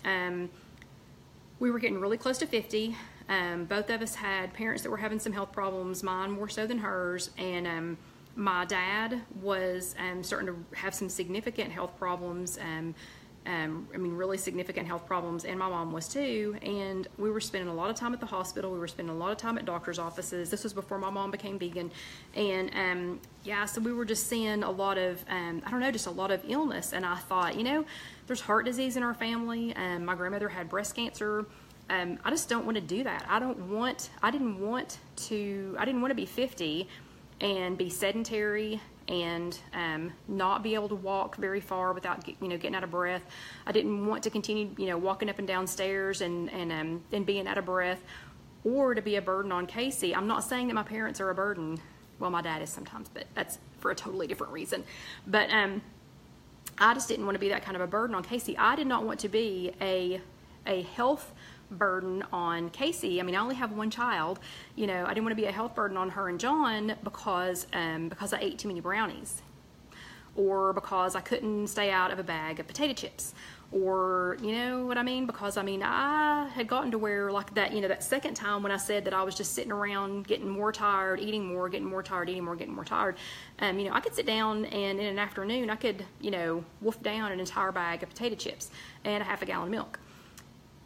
we were getting really close to 50. Both of us had parents that were having some health problems, mine more so than hers, and my dad was starting to have some significant health problems, I mean, really significant health problems, and my mom was too, and we were spending a lot of time at the hospital. We were spending a lot of time at doctor's offices. This was before my mom became vegan, and yeah, so we were just seeing a lot of, I don't know, just a lot of illness, and I thought, you know, there's heart disease in our family, my grandmother had breast cancer. I just don't want to do that. I didn't want to be 50 and be sedentary and not be able to walk very far without, you know, getting out of breath. I didn't want to continue, you know, walking up and down stairs and being out of breath, or to be a burden on Casey. I'm not saying that my parents are a burden. Well, my dad is sometimes, but that's for a totally different reason. But I just didn't want to be that kind of a burden on Casey. I did not want to be a health burden on Casey. I mean, I only have one child. You know, I didn't want to be a health burden on her and John because I ate too many brownies, or because I couldn't stay out of a bag of potato chips, or, you know what I mean? Because, I mean, I had gotten to where, like that, you know, that second time when I said that I was just sitting around getting more tired, eating more, getting more tired, eating more, getting more tired, you know, I could sit down and in an afternoon I could, you know, wolf down an entire bag of potato chips and a half a gallon of milk.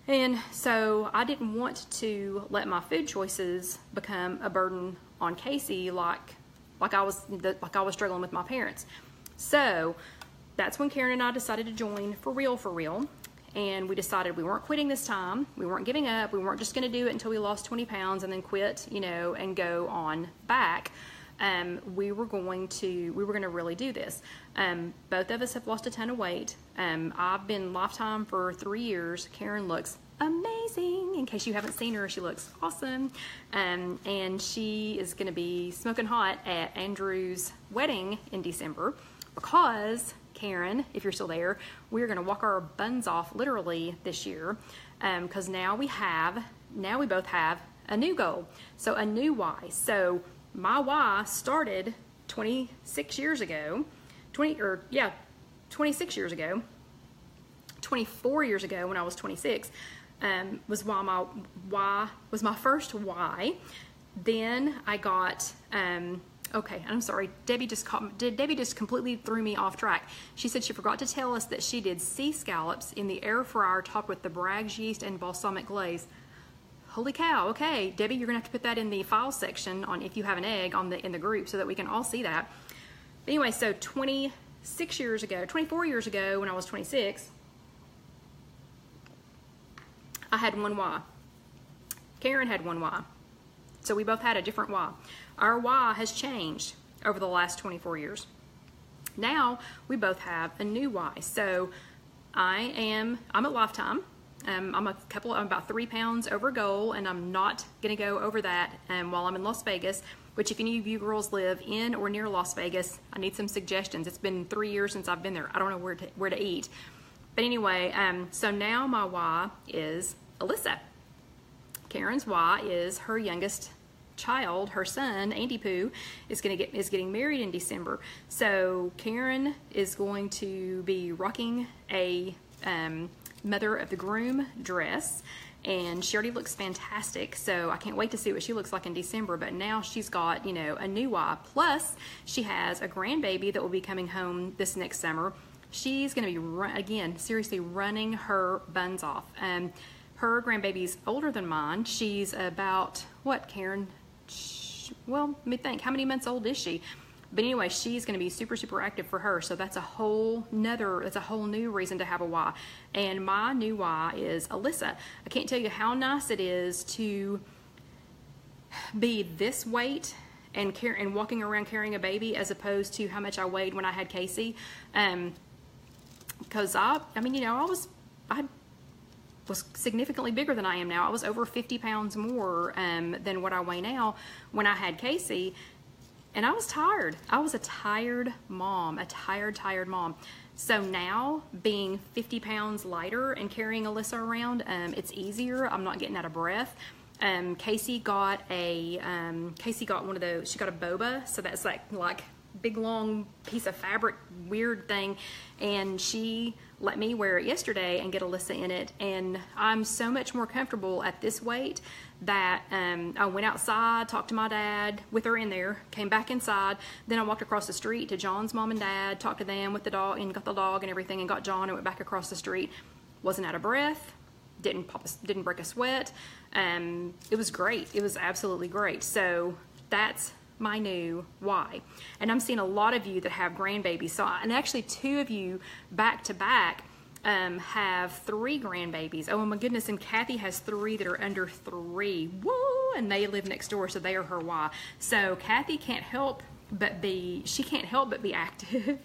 And so I didn't want to let my food choices become a burden on Casey, like I was struggling with my parents. So that's when Karen and I decided to join for real. And we decided we weren't quitting this time. We weren't giving up. We weren't just going to do it until we lost 20 pounds and then quit, you know, and go on back. We were going to really do this. Both of us have lost a ton of weight. I've been Lifetime for 3 years. Karen looks amazing. In case you haven't seen her, she looks awesome. And she is going to be smoking hot at Andrew's wedding in December, because Karen, if you're still there, we're going to walk our buns off literally this year, because now we both have a new goal. So a new why. So my why started 26 years ago, 24 years ago when I was 26, was my first why. Then I got, okay, I'm sorry, Debbie just completely threw me off track. She said she forgot to tell us that she did sea scallops in the air fryer topped with the Bragg's yeast and balsamic glaze. Holy cow, okay. Debbie, you're gonna have to put that in the file section on If You Have an Egg in the group so that we can all see that. But anyway, so 24 years ago when I was 26, I had one why. Karen had one why. So we both had a different why. Our why has changed over the last 24 years. Now we both have a new why. So I'm at Lifetime. I'm about 3 pounds over goal, and I'm not gonna go over that while I'm in Las Vegas, which if any of you girls live in or near Las Vegas, I need some suggestions. It's been 3 years since I've been there. I don't know where to eat. But anyway, so now my Y is Alyssa. Karen's Y is her youngest child, her son, Andy Pooh, is getting married in December. So Karen is going to be rocking a mother of the groom dress, and she already looks fantastic, so I can't wait to see what she looks like in December. But now she's got, you know, a new Y, plus she has a grandbaby that will be coming home this next summer. She's going to be, again, seriously running her buns off. Her grandbaby's older than mine. She's about, what, Karen? Well, let me think, how many months old is she? But anyway, she's going to be super, super active for her. So that's a whole new reason to have a Y. And my new Y is Alyssa. I can't tell you how nice it is to be this weight and walking around carrying a baby, as opposed to how much I weighed when I had Casey. Because I mean, you know, I was significantly bigger than I am now. I was over 50 pounds more than what I weigh now when I had Casey. And I was tired. I was a tired mom, a tired mom. So now, being 50 pounds lighter and carrying Alyssa around, it's easier. I'm not getting out of breath. Casey got one of those. She got a boba, so that's like big long piece of fabric, weird thing, and she let me wear it yesterday and get Alyssa in it, and I'm so much more comfortable at this weight that I went outside, talked to my dad with her in there, came back inside, then I walked across the street to John's mom and dad, talked to them with the dog, and got the dog and everything, and got John, and went back across the street. Wasn't out of breath, didn't break a sweat. It was great. It was absolutely great. So that's my new Y. And I'm seeing a lot of you that have grandbabies. So, and actually 2 of you back to back have 3 grandbabies. Oh my goodness, and Kathy has 3 that are under 3. Woo! And they live next door, so they are her Y. So Kathy can't help but be active.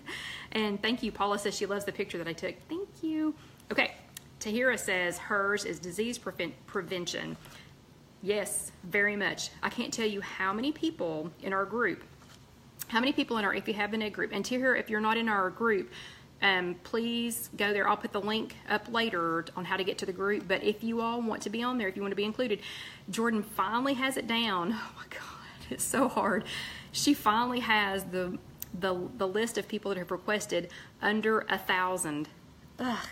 And thank you, Paula says she loves the picture that I took. Thank you. Okay, Tahira says hers is disease prevention. Yes, very much. I can't tell you how many people in our group, If You Have an Egg group, and Tahira, if you're not in our group, please go there. I'll put the link up later on how to get to the group, but if you all want to be on there, if you want to be included, Jordan finally has it down. Oh my God, it's so hard. She finally has the list of people that have requested under 1,000. Ugh.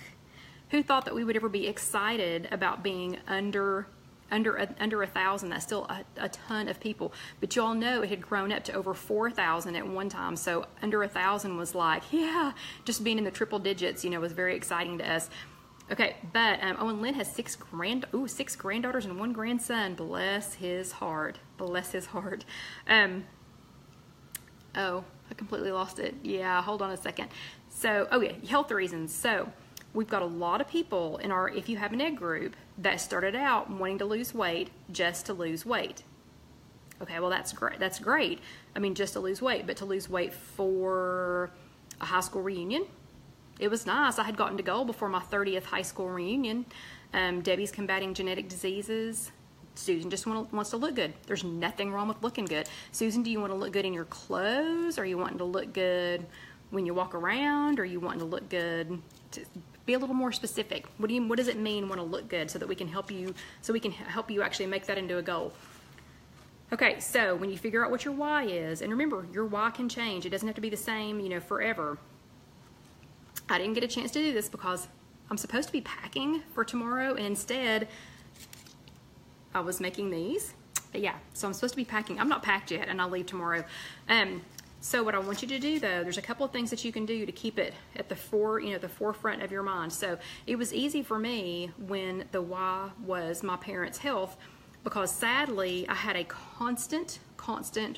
Who thought that we would ever be excited about being under 1,000? That's still a ton of people, but you all know it had grown up to over 4,000 at one time. So under 1,000 was like, yeah, just being in the triple digits, you know, was very exciting to us. Okay, but Owen Lynn has 6 granddaughters and 1 grandson. Bless his heart. Bless his heart. Oh, I completely lost it. Yeah, hold on a second. So, oh yeah, health reasons. So we've got a lot of people in our If You Have an Egg group that started out wanting to lose weight just to lose weight. Okay, well that's great. That's great. I mean, just to lose weight, but to lose weight for a high school reunion, it was nice. I had gotten to goal before my 30th high school reunion. Debbie's combating genetic diseases. Susan just wants to look good. There's nothing wrong with looking good. Susan, do you want to look good in your clothes? Or are you wanting to look good when you walk around? Or are you wanting to look good? Be a little more specific. What does it mean want to look good, so that we can help you actually make that into a goal. Okay, so when you figure out what your why is, and remember, your why can change. It doesn't have to be the same, you know, forever. I didn't get a chance to do this because I'm supposed to be packing for tomorrow, and instead I was making these. But yeah, so I'm supposed to be packing. I'm not packed yet, and I'll leave tomorrow. So what I want you to do, though, there's a couple of things that you can do to keep it at the forefront of your mind. So it was easy for me when the why was my parents' health, because sadly I had a constant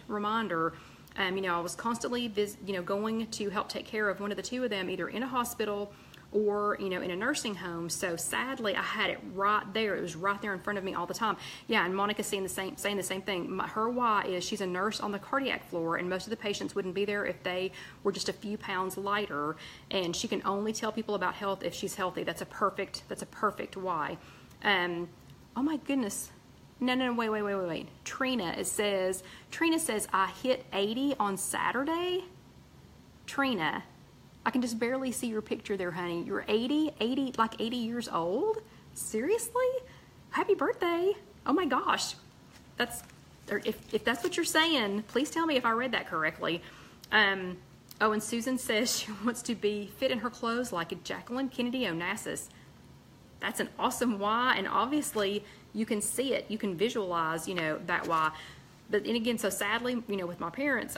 reminder. You know, I was constantly going to help take care of one of the 2 of them, either in a hospital or, you know, in a nursing home. So sadly, I had it right there. It was right there in front of me all the time. Yeah, and Monica's saying the same thing. Her why is she's a nurse on the cardiac floor, and most of the patients wouldn't be there if they were just a few pounds lighter, and she can only tell people about health if she's healthy. That's a perfect why. Oh my goodness. No, wait. Trina says, I hit 80 on Saturday. Trina, I can just barely see your picture there, honey. You're 80, like 80 years old? Seriously? Happy birthday. Oh my gosh. If that's what you're saying, please tell me if I read that correctly. Oh, and Susan says she wants to be fit in her clothes like Jacqueline Kennedy Onassis. That's an awesome why, and obviously you can see it, you can visualize, you know, that why. But then again, so sadly, you know, with my parents,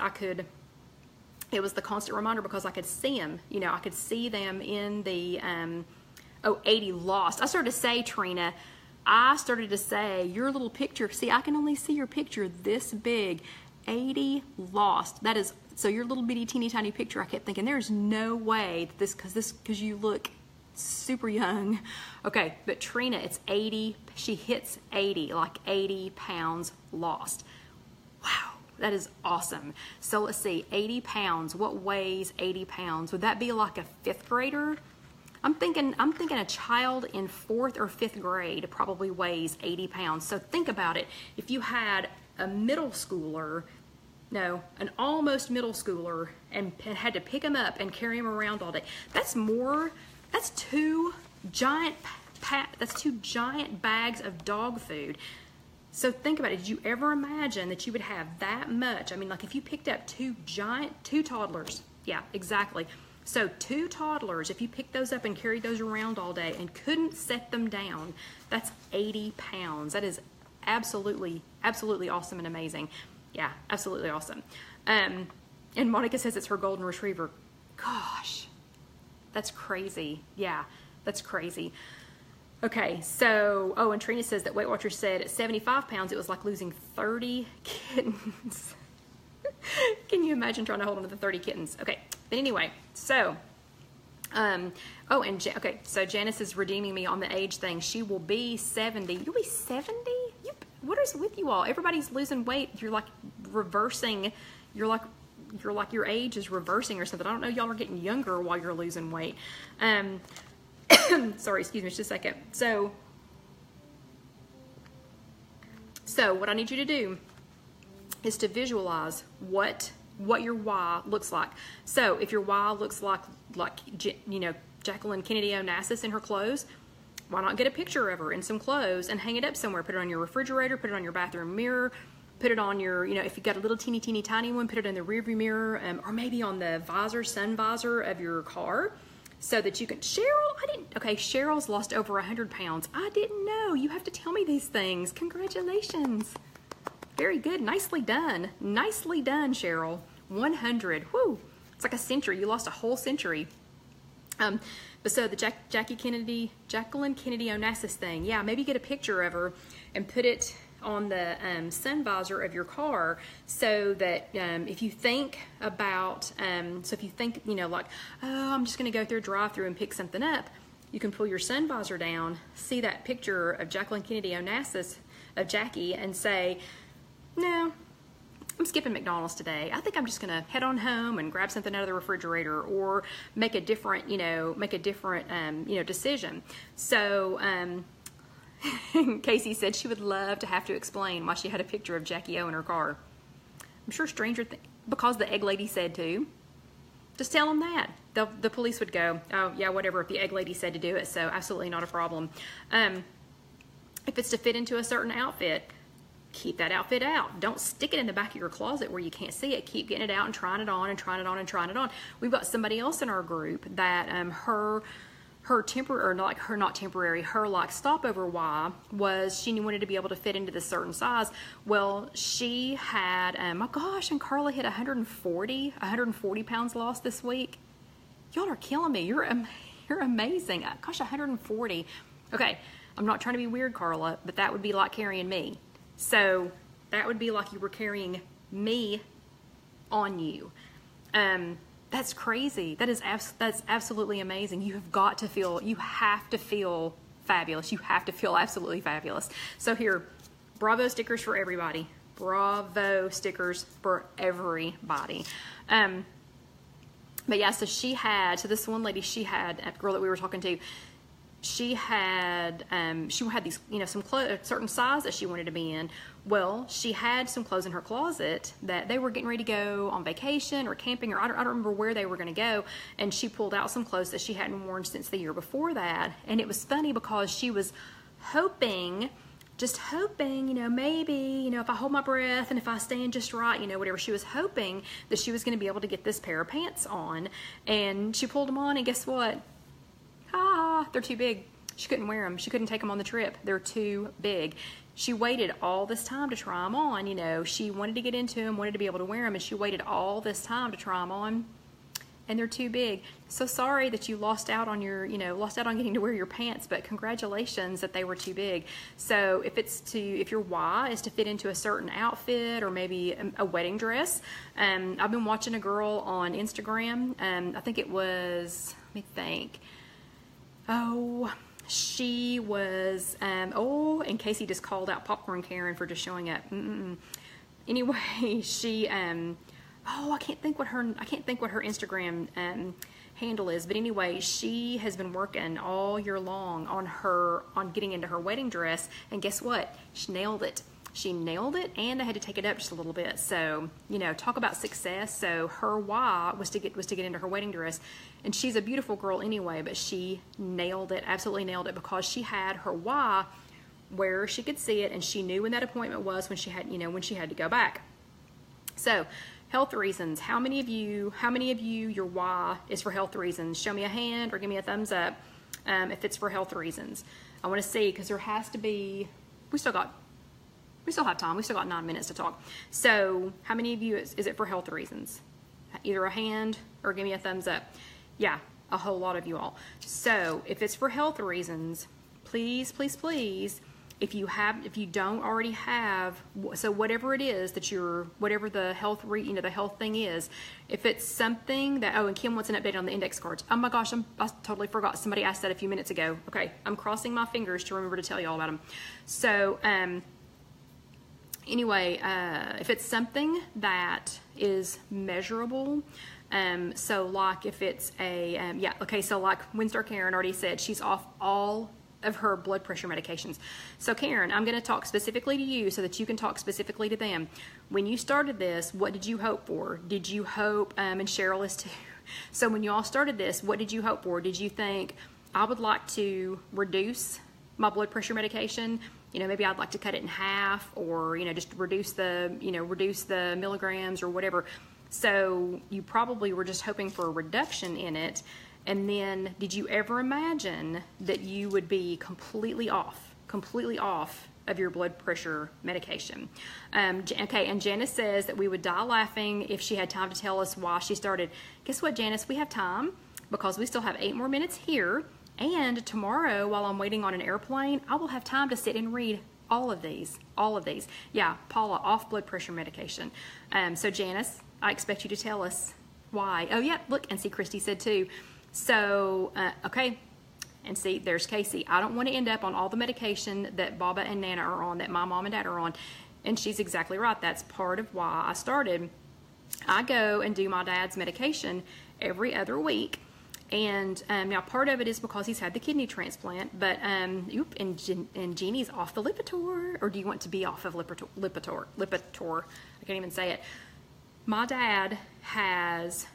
it was the constant reminder because I could see them, you know, I could see them in the, 80 lost. I started to say, Trina, your little picture, see, I can only see your picture this big, 80 lost. That is, so your little bitty teeny tiny picture, I kept thinking, there's no way that because you look super young. Okay, but Trina, it's 80, she hits 80, like 80 pounds lost. Wow, that is awesome. So let's see, 80 pounds, what weighs 80 pounds? Would that be like a 5th grader? I'm thinking a child in 4th or 5th grade probably weighs 80 pounds. So think about it. If you had a middle schooler, no, an almost middle schooler, and had to pick him up and carry him around all day, that's two giant bags of dog food. So think about it. Did you ever imagine that you would have that much? I mean, like if you picked up two toddlers. Yeah, exactly. So 2 toddlers, if you picked those up and carried those around all day and couldn't set them down, that's 80 pounds. That is absolutely awesome and amazing. Yeah, absolutely awesome. And Monica says it's her golden retriever. Gosh, that's crazy. Yeah, that's crazy. Okay, so, oh, and Trina says that Weight Watchers said at 75 pounds, it was like losing 30 kittens. Can you imagine trying to hold on to the 30 kittens? Okay, but anyway, so, okay, so Janice is redeeming me on the age thing. She will be 70. You'll be 70? What is with you all? Everybody's losing weight. You're like reversing. You're like your age is reversing or something. I don't know. Y'all are getting younger while you're losing weight. Sorry, excuse me, just a second. So what I need you to do is to visualize what your why looks like. So if your why looks like you know, Jacqueline Kennedy Onassis in her clothes, why not get a picture of her in some clothes and hang it up somewhere? Put it on your refrigerator, put it on your bathroom mirror, put it on your, you know, if you've got a little teeny tiny one, put it in the rearview mirror, or maybe on the sun visor of your car, so that you can, Cheryl's lost over 100 pounds. I didn't know. You have to tell me these things. Congratulations. Very good. Nicely done. Nicely done, Cheryl. 100. Whoo. It's like a century. You lost a whole century. But so the Jacqueline Kennedy Onassis thing, yeah, maybe get a picture of her and put it on the sun visor of your car, so that if you think about, you know, like, oh, I'm just going to go through a drive-through and pick something up, you can pull your sun visor down, see that picture of Jacqueline Kennedy Onassis, of Jackie, and say, no, I'm skipping McDonald's today. I think I'm just going to head on home and grab something out of the refrigerator, or make a different, decision. So, Casey said she would love to have to explain why she had a picture of Jackie O in her car. I'm sure because the egg lady said to. Just tell them that. The police would go, oh, yeah, whatever, if the egg lady said to do it, so absolutely not a problem. If it's to fit into a certain outfit, keep that outfit out. Don't stick it in the back of your closet where you can't see it. Keep getting it out and trying it on and trying it on and trying it on. We've got somebody else in our group that her stopover why was she wanted to be able to fit into this certain size. Well, she had, my gosh, and Carla hit 140 pounds lost this week. Y'all are killing me. You're amazing. Gosh, 140. Okay, I'm not trying to be weird, Carla, but that would be like carrying me. So that would be like you were carrying me on you. That's crazy. That's absolutely amazing. You have to feel fabulous. You have to feel absolutely fabulous. So here, Bravo stickers for everybody. Bravo stickers for everybody. But yeah, so this one lady, a girl that we were talking to, she had these, some clothes, a certain size that she wanted to be in. Well, she had some clothes in her closet that they were getting ready to go on vacation or camping, or I don't remember where they were going to go. And she pulled out some clothes that she hadn't worn since the year before that. And it was funny because she was just hoping, maybe, if I hold my breath and if I stand just right, whatever. She was hoping that she was going to be able to get this pair of pants on. And she pulled them on, and guess what? They're too big. She couldn't wear them. She couldn't take them on the trip. They're too big. She waited all this time to try them on. She wanted to get into them, wanted to be able to wear them, and she waited all this time to try them on, and they're too big. So sorry that you lost out on getting to wear your pants, but congratulations that they were too big. So if your why is to fit into a certain outfit or maybe a wedding dress, I've been watching a girl on Instagram. I think it was, let me think. She was, and Casey just called out Popcorn Karen for just showing up. Anyway, she, I can't think what her Instagram handle is, but anyway, she has been working all year long on getting into her wedding dress, and guess what? She nailed it. She nailed it, and I had to take it up just a little bit. So, talk about success. So her why was to get into her wedding dress, and she's a beautiful girl anyway, but she nailed it, absolutely nailed it, because she had her why where she could see it, and she knew when that appointment was, when she had to go back. So, health reasons. How many of you, your why is for health reasons? Show me a hand or give me a thumbs up if it's for health reasons. I want to see, because there has to be, we still have time. We still got 9 minutes to talk. So how many of you is it for health reasons? Either a hand or give me a thumbs up. Yeah, a whole lot of you all. So if it's for health reasons, please, please, please, if you don't already have, so whatever it is that whatever the health, the health thing is, if it's something that, and Kim wants an update on the index cards. Oh my gosh, I totally forgot. Somebody asked that a few minutes ago. Okay, I'm crossing my fingers to remember to tell you all about them. So, anyway, if it's something that is measurable, so like if it's so like Windstar Karen already said, she's off all of her blood pressure medications. So Karen, I'm going to talk specifically to you so that you can talk specifically to them. When you started this, what did you hope for? Did you hope, and Cheryl is too, so when you all started this, what did you hope for? Did you think, I would like to reduce my blood pressure medication? Maybe I'd like to cut it in half, or, just reduce the milligrams or whatever. So you probably were just hoping for a reduction in it. And then did you ever imagine that you would be completely off of your blood pressure medication? Okay, and Janice says that we would die laughing if she had time to tell us why she started. Guess what, Janice? We have time, because we still have 8 more minutes here. And tomorrow, while I'm waiting on an airplane, I will have time to sit and read all of these. Yeah, Paula, off blood pressure medication. So Janice, I expect you to tell us why. Oh yeah, look, and see, Christy said too. So, okay, and see, there's Casey. I don't want to end up on all the medication that Baba and Nana are on, that my mom and dad are on. And she's exactly right. That's part of why I started. I go and do my dad's medication every other week. And now part of it is because he's had the kidney transplant, but and Jeannie's off the Lipitor, or do you want to be off of Lipitor? I can't even say it. My dad has,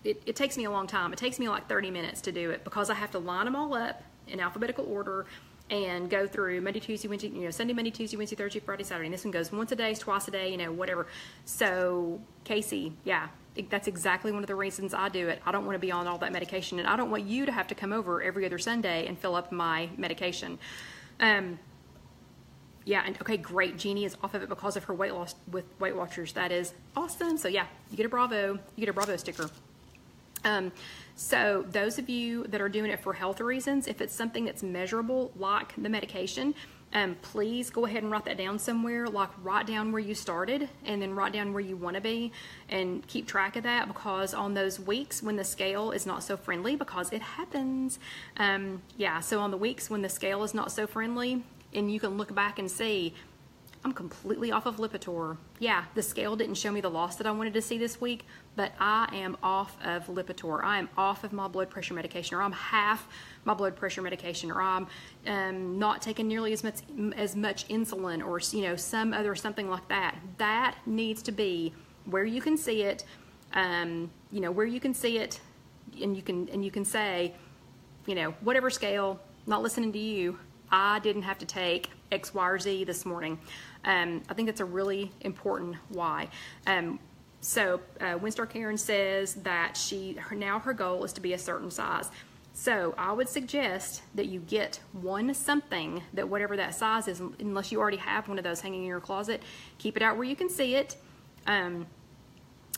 it takes me a long time. It takes me like 30 minutes to do it, because I have to line them all up in alphabetical order and go through Monday, Tuesday, Wednesday, Sunday, Monday, Tuesday, Wednesday, Thursday, Friday, Saturday. And this one goes once a day, twice a day, whatever. So Casey, yeah, that's exactly one of the reasons I do it. I don't want to be on all that medication, and I don't want you to have to come over every other Sunday and fill up my medication. Yeah, and okay, great. Jeannie is off of it because of her weight loss with Weight Watchers. That is awesome. So yeah, you get a Bravo sticker. So those of you that are doing it for health reasons, if it's something that's measurable, like the medication, please go ahead and write that down somewhere. Like, write down where you started and then write down where you want to be, and keep track of that, because on those weeks when the scale is not so friendly, because it happens, yeah, so on the weeks when the scale is not so friendly and you can look back and see, I'm completely off of Lipitor. Yeah, the scale didn't show me the loss that I wanted to see this week, but I am off of Lipitor. I am off of my blood pressure medication, or I'm half my blood pressure medication, or I'm not taking nearly as much insulin, or some other something like that. That needs to be where you can see it. Where you can see it, and you can say, whatever scale, not listening to you, I didn't have to take X, Y, or Z this morning. I think that's a really important why. So Winstar Karen says that now her goal is to be a certain size. So I would suggest that you get one something, that whatever that size is, unless you already have one of those hanging in your closet, keep it out where you can see it.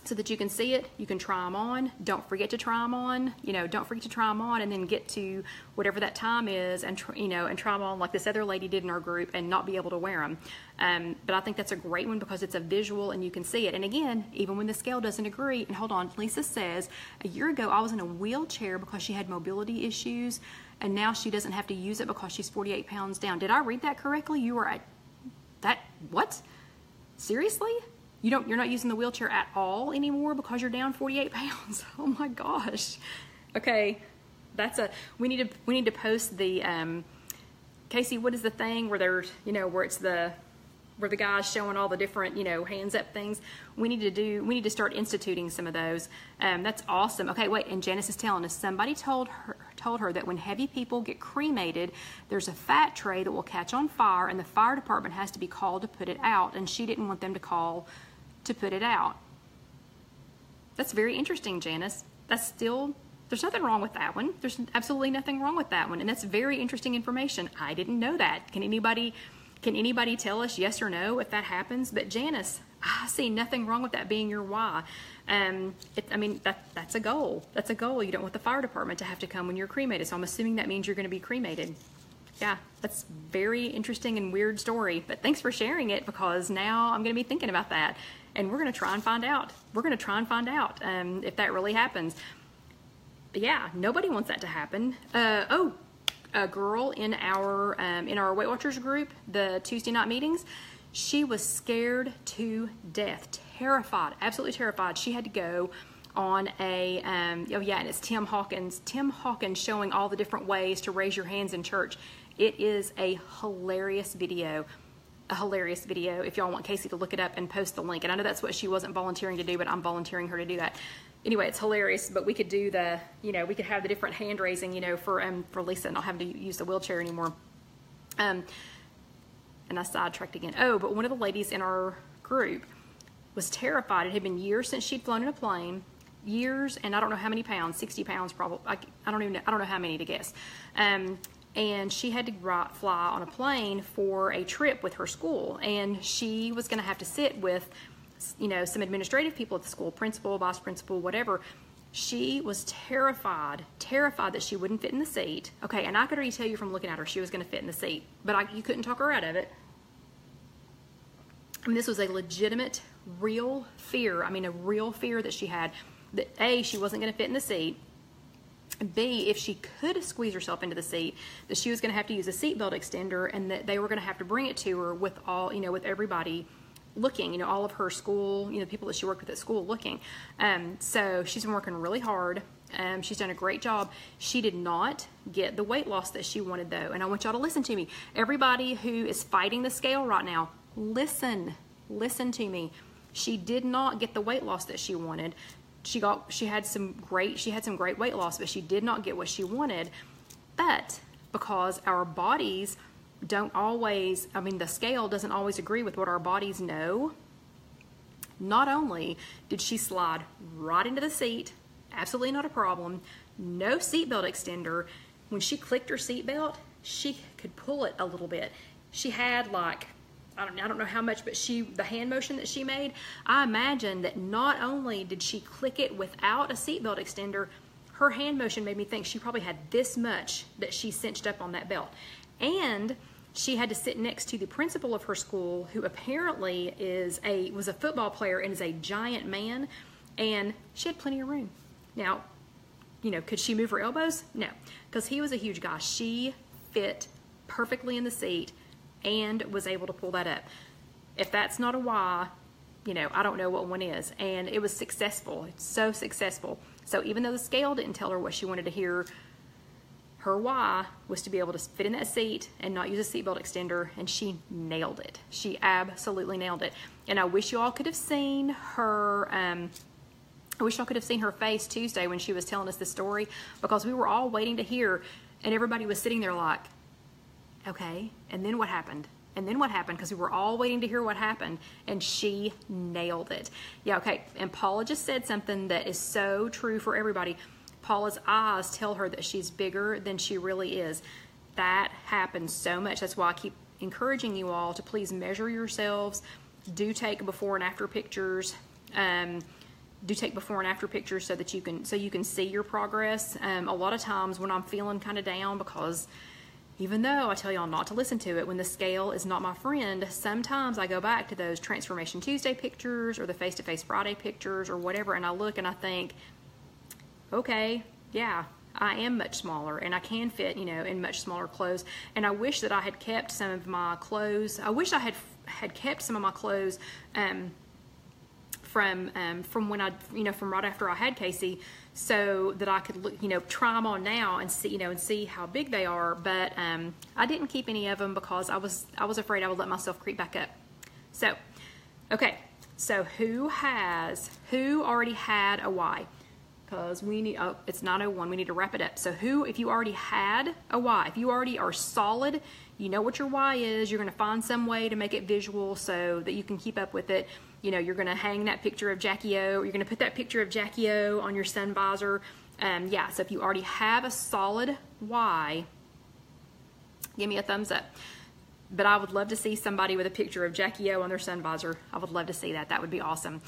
So that you can see it, you can try them on. Don't forget to try them on. Don't forget to try them on, and then get to whatever that time is, and and try them on like this other lady did in our group, and not be able to wear them. But I think that's a great one because it's a visual and you can see it. And again, even when the scale doesn't agree, and hold on, Lisa says, a year ago I was in a wheelchair because she had mobility issues, and now she doesn't have to use it because she's 48 pounds down. Did I read that correctly? You were at that, what? Seriously? You're not using the wheelchair at all anymore because you're down 48 pounds. Oh my gosh. Okay, we need to post the Casey, what is the thing where there's where the guy's showing all the different hands up things? We need to start instituting some of those. That's awesome. Okay, wait, and Janice is telling us somebody told her that when heavy people get cremated, there's a fat tray that will catch on fire, and the fire department has to be called to put it out, and she didn't want them to call to put it out. That's very interesting, Janice. There's nothing wrong with that one. There's absolutely nothing wrong with that one, and that's very interesting information. I didn't know that. Can anybody tell us yes or no if that happens? But Janice, I see nothing wrong with that being your why. That's a goal. That's a goal. You don't want the fire department to have to come when you're cremated, so I'm assuming that means you're going to be cremated. Yeah, that's very interesting and weird story, but thanks for sharing it, because now I'm going to be thinking about that, and we're going to try and find out. We're going to try and find out if that really happens. But yeah, nobody wants that to happen. A girl in our Weight Watchers group, the Tuesday night meetings, she was scared to death, terrified, absolutely terrified. She had to go on a, and it's Tim Hawkins showing all the different ways to raise your hands in church. It is a hilarious video. If y'all want Casey to look it up and post the link. And I know that's what she wasn't volunteering to do, but I'm volunteering her to do that. Anyway, it's hilarious, but we could do we could have the different hand raising, for Lisa, and not having to use the wheelchair anymore. And I sidetracked again. Oh, but one of the ladies in our group was terrified. It had been years since she'd flown in a plane. Years, and I don't know how many pounds, 60 pounds probably. I don't know how many to guess. And she had to fly on a plane for a trip with her school, and she was going to have to sit with, some administrative people at the school, principal, vice principal, whatever. She was terrified that she wouldn't fit in the seat. Okay, and I could already tell you from looking at her she was going to fit in the seat, but you couldn't talk her out of it. I mean, this was a legitimate, real fear. I mean, a real fear that she had. That A, she wasn't going to fit in the seat. B, if she could squeeze herself into the seat, that she was going to have to use a seatbelt extender, and that they were going to have to bring it to her with all, with everybody looking, all of her school, the people that she worked with at school looking. So she's been working really hard. She's done a great job. She did not get the weight loss that she wanted, though. And I want y'all to listen to me. Everybody who is fighting the scale right now, listen to me. She did not get the weight loss that she wanted. She had some great weight loss, but she did not get what she wanted. But because our bodies don't always, the scale doesn't always agree with what our bodies know, not only did she slide right into the seat, absolutely not a problem, no seatbelt extender. When she clicked her seatbelt, she could pull it a little bit. She had I don't know how much, but the hand motion that she made, I imagine that not only did she click it without a seatbelt extender, her hand motion made me think she probably had this much that she cinched up on that belt. And she had to sit next to the principal of her school, who apparently was a football player and is a giant man, and she had plenty of room. Now, you know, could she move her elbows? No, because he was a huge guy. She fit perfectly in the seat and was able to pull that up. If that's not a why, you know, I don't know what one is. And it was successful. It's so successful. So even though the scale didn't tell her what she wanted to hear, her why was to be able to fit in that seat and not use a seatbelt extender, and she nailed it. She absolutely nailed it. And I wish you all could have seen her, I wish y'all could have seen her face Tuesday when she was telling us this story, because we were all waiting to hear, and everybody was sitting there like, okay, and then what happened? And then what happened? Because we were all waiting to hear what happened, and she nailed it. Yeah, okay, and Paula just said something that is so true for everybody. Paula's eyes tell her that she's bigger than she really is. That happens so much. That's why I keep encouraging you all to please measure yourselves. Do take before and after pictures. Do take before and after pictures so that you can see your progress. A lot of times when I'm feeling kind of down, because even though I tell y'all not to listen to it, when the scale is not my friend, sometimes I go back to those Transformation Tuesday pictures or the Face-to-Face Friday pictures or whatever, and I look and I think, okay, yeah, I am much smaller, and I can fit, you know, in much smaller clothes. And I wish that I had kept some of my clothes. I wish I had kept some of my clothes from when I, you know, from right after I had Casey, so that I could look, you know, try them on now and see, you know, and see how big they are. But I didn't keep any of them because I was afraid I would let myself creep back up. So, okay, so who already had a Y? Because we need, oh, it's 9:01, we need to wrap it up. So if you already had a Y, if you already are solid, you know what your Y is, you're going to find some way to make it visual so that you can keep up with it. You know, you're going to hang that picture of Jackie O, you're going to put that picture of Jackie O on your sun visor. Yeah, so if you already have a solid Y, give me a thumbs up. But I would love to see somebody with a picture of Jackie O on their sun visor. I would love to see that. That would be awesome.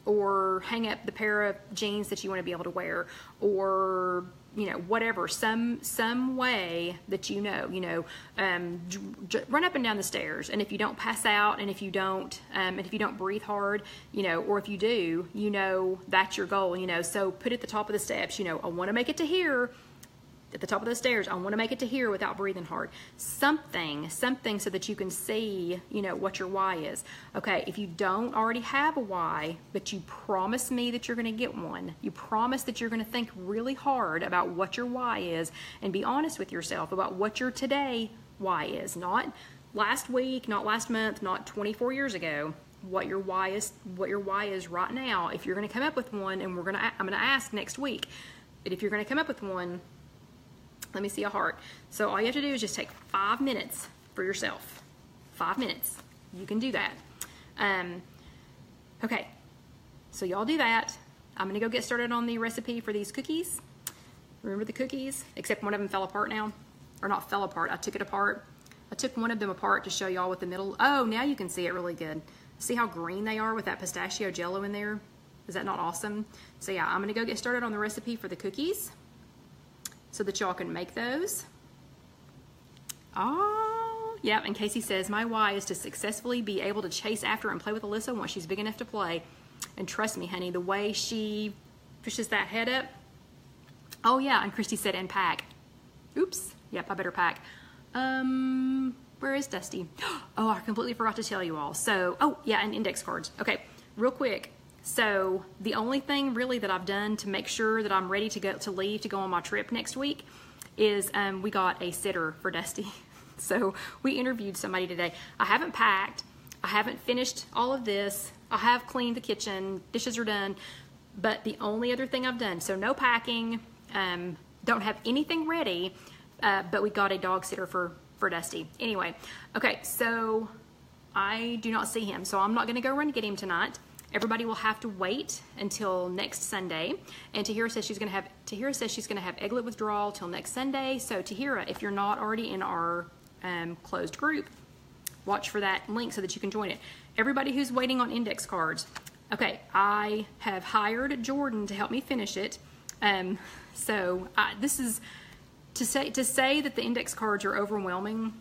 Or hang up the pair of jeans that you want to be able to wear, or, you know, whatever, some way that you know, run up and down the stairs, and if you don't pass out, and if you don't breathe hard, you know, or if you do, you know, that's your goal, you know, so put at the top of the steps, you know, I want to make it to here. At the top of the stairs, I want to make it to here without breathing hard. Something so that you can see, you know, what your Y is. Okay, if you don't already have a Y, but you promise me that you're going to get one, you promise that you're going to think really hard about what your Y is and be honest with yourself about what your today Y is. Not last week, not last month, not 24 years ago. What your Y is right now. If you're going to come up with one, and I'm going to ask next week, but if you're going to come up with one, let me see a heart. So all you have to do is just take 5 minutes for yourself. 5 minutes. You can do that. Okay, so y'all do that. I'm going to go get started on the recipe for these cookies. Remember the cookies? Except one of them fell apart now. Or not fell apart, I took it apart. I took one of them apart to show y'all what the middle, oh, now you can see it really good. See how green they are with that pistachio jello in there? Is that not awesome? So yeah, I'm going to go get started on the recipe for the cookies, so that y'all can make those. Oh, yeah, and Casey says, my Y is to successfully be able to chase after and play with Alyssa once she's big enough to play. And trust me, honey, the way she pushes that head up. Oh, yeah, and Christy said, and pack. Oops, yep, I better pack. Where is Dusty? Oh, I completely forgot to tell you all. So, oh, yeah, and index cards. Okay, real quick. So the only thing really that I've done to make sure that I'm ready to leave to go on my trip next week is we got a sitter for Dusty. So we interviewed somebody today. I haven't packed. I haven't finished all of this. I have cleaned the kitchen. Dishes are done. But the only other thing I've done, so no packing, don't have anything ready, but we got a dog sitter for Dusty. Anyway, okay, so I do not see him. So I'm not going to go run and get him tonight. Everybody will have to wait until next Sunday. And Tahira says she's going to have egglet withdrawal till next Sunday. So Tahira, if you're not already in our closed group, watch for that link so that you can join it. Everybody who's waiting on index cards, okay, I have hired Jordan to help me finish it. This is To say that the index cards are overwhelming,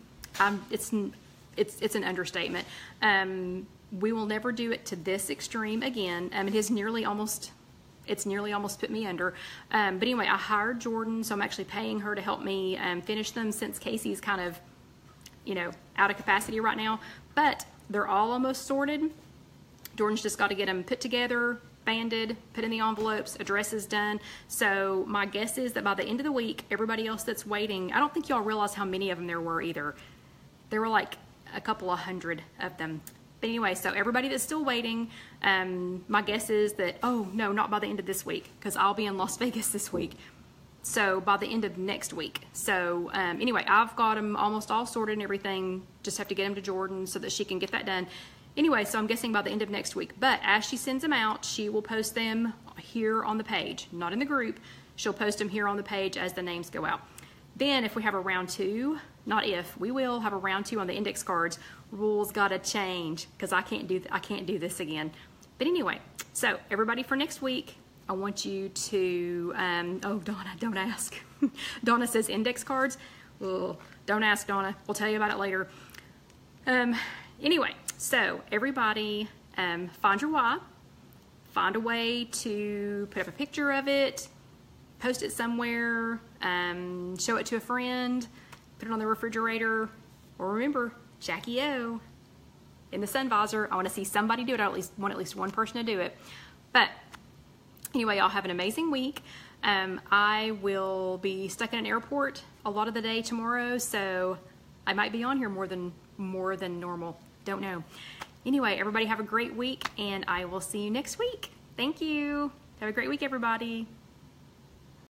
it's an understatement. We will never do it to this extreme again. It has nearly almost put me under. But anyway, I hired Jordan, so I'm actually paying her to help me finish them since Casey's kind of, you know, out of capacity right now. But they're all almost sorted. Jordan's just got to get them put together, banded, put in the envelopes, addresses done. So my guess is that by the end of the week, everybody else that's waiting, I don't think y'all realize how many of them there were either. There were like a couple of hundred of them. But anyway, so everybody that's still waiting, my guess is that, oh no, not by the end of this week, because I'll be in Las Vegas this week. So by the end of next week. So anyway, I've got them almost all sorted and everything. Just have to get them to Jordan so that she can get that done. Anyway, so I'm guessing by the end of next week. But as she sends them out, she will post them here on the page, not in the group. She'll post them here on the page as the names go out. Then if we have a round 2, not if, we will have a round 2 on the index cards. Rules gotta change because I can't do this again. But anyway, so everybody for next week, I want you to, oh Donna, don't ask. Donna says index cards. Ugh, don't ask, Donna. We'll tell you about it later. Anyway, so everybody find your why. Find a way to put up a picture of it, post it somewhere, show it to a friend, put it on the refrigerator, or remember, Jackie O in the sun visor. I want to see somebody do it. I want at least one person to do it. But anyway, y'all have an amazing week. I will be stuck in an airport a lot of the day tomorrow, so I might be on here more than normal. Don't know. Anyway, everybody have a great week, and I will see you next week. Thank you. Have a great week, everybody.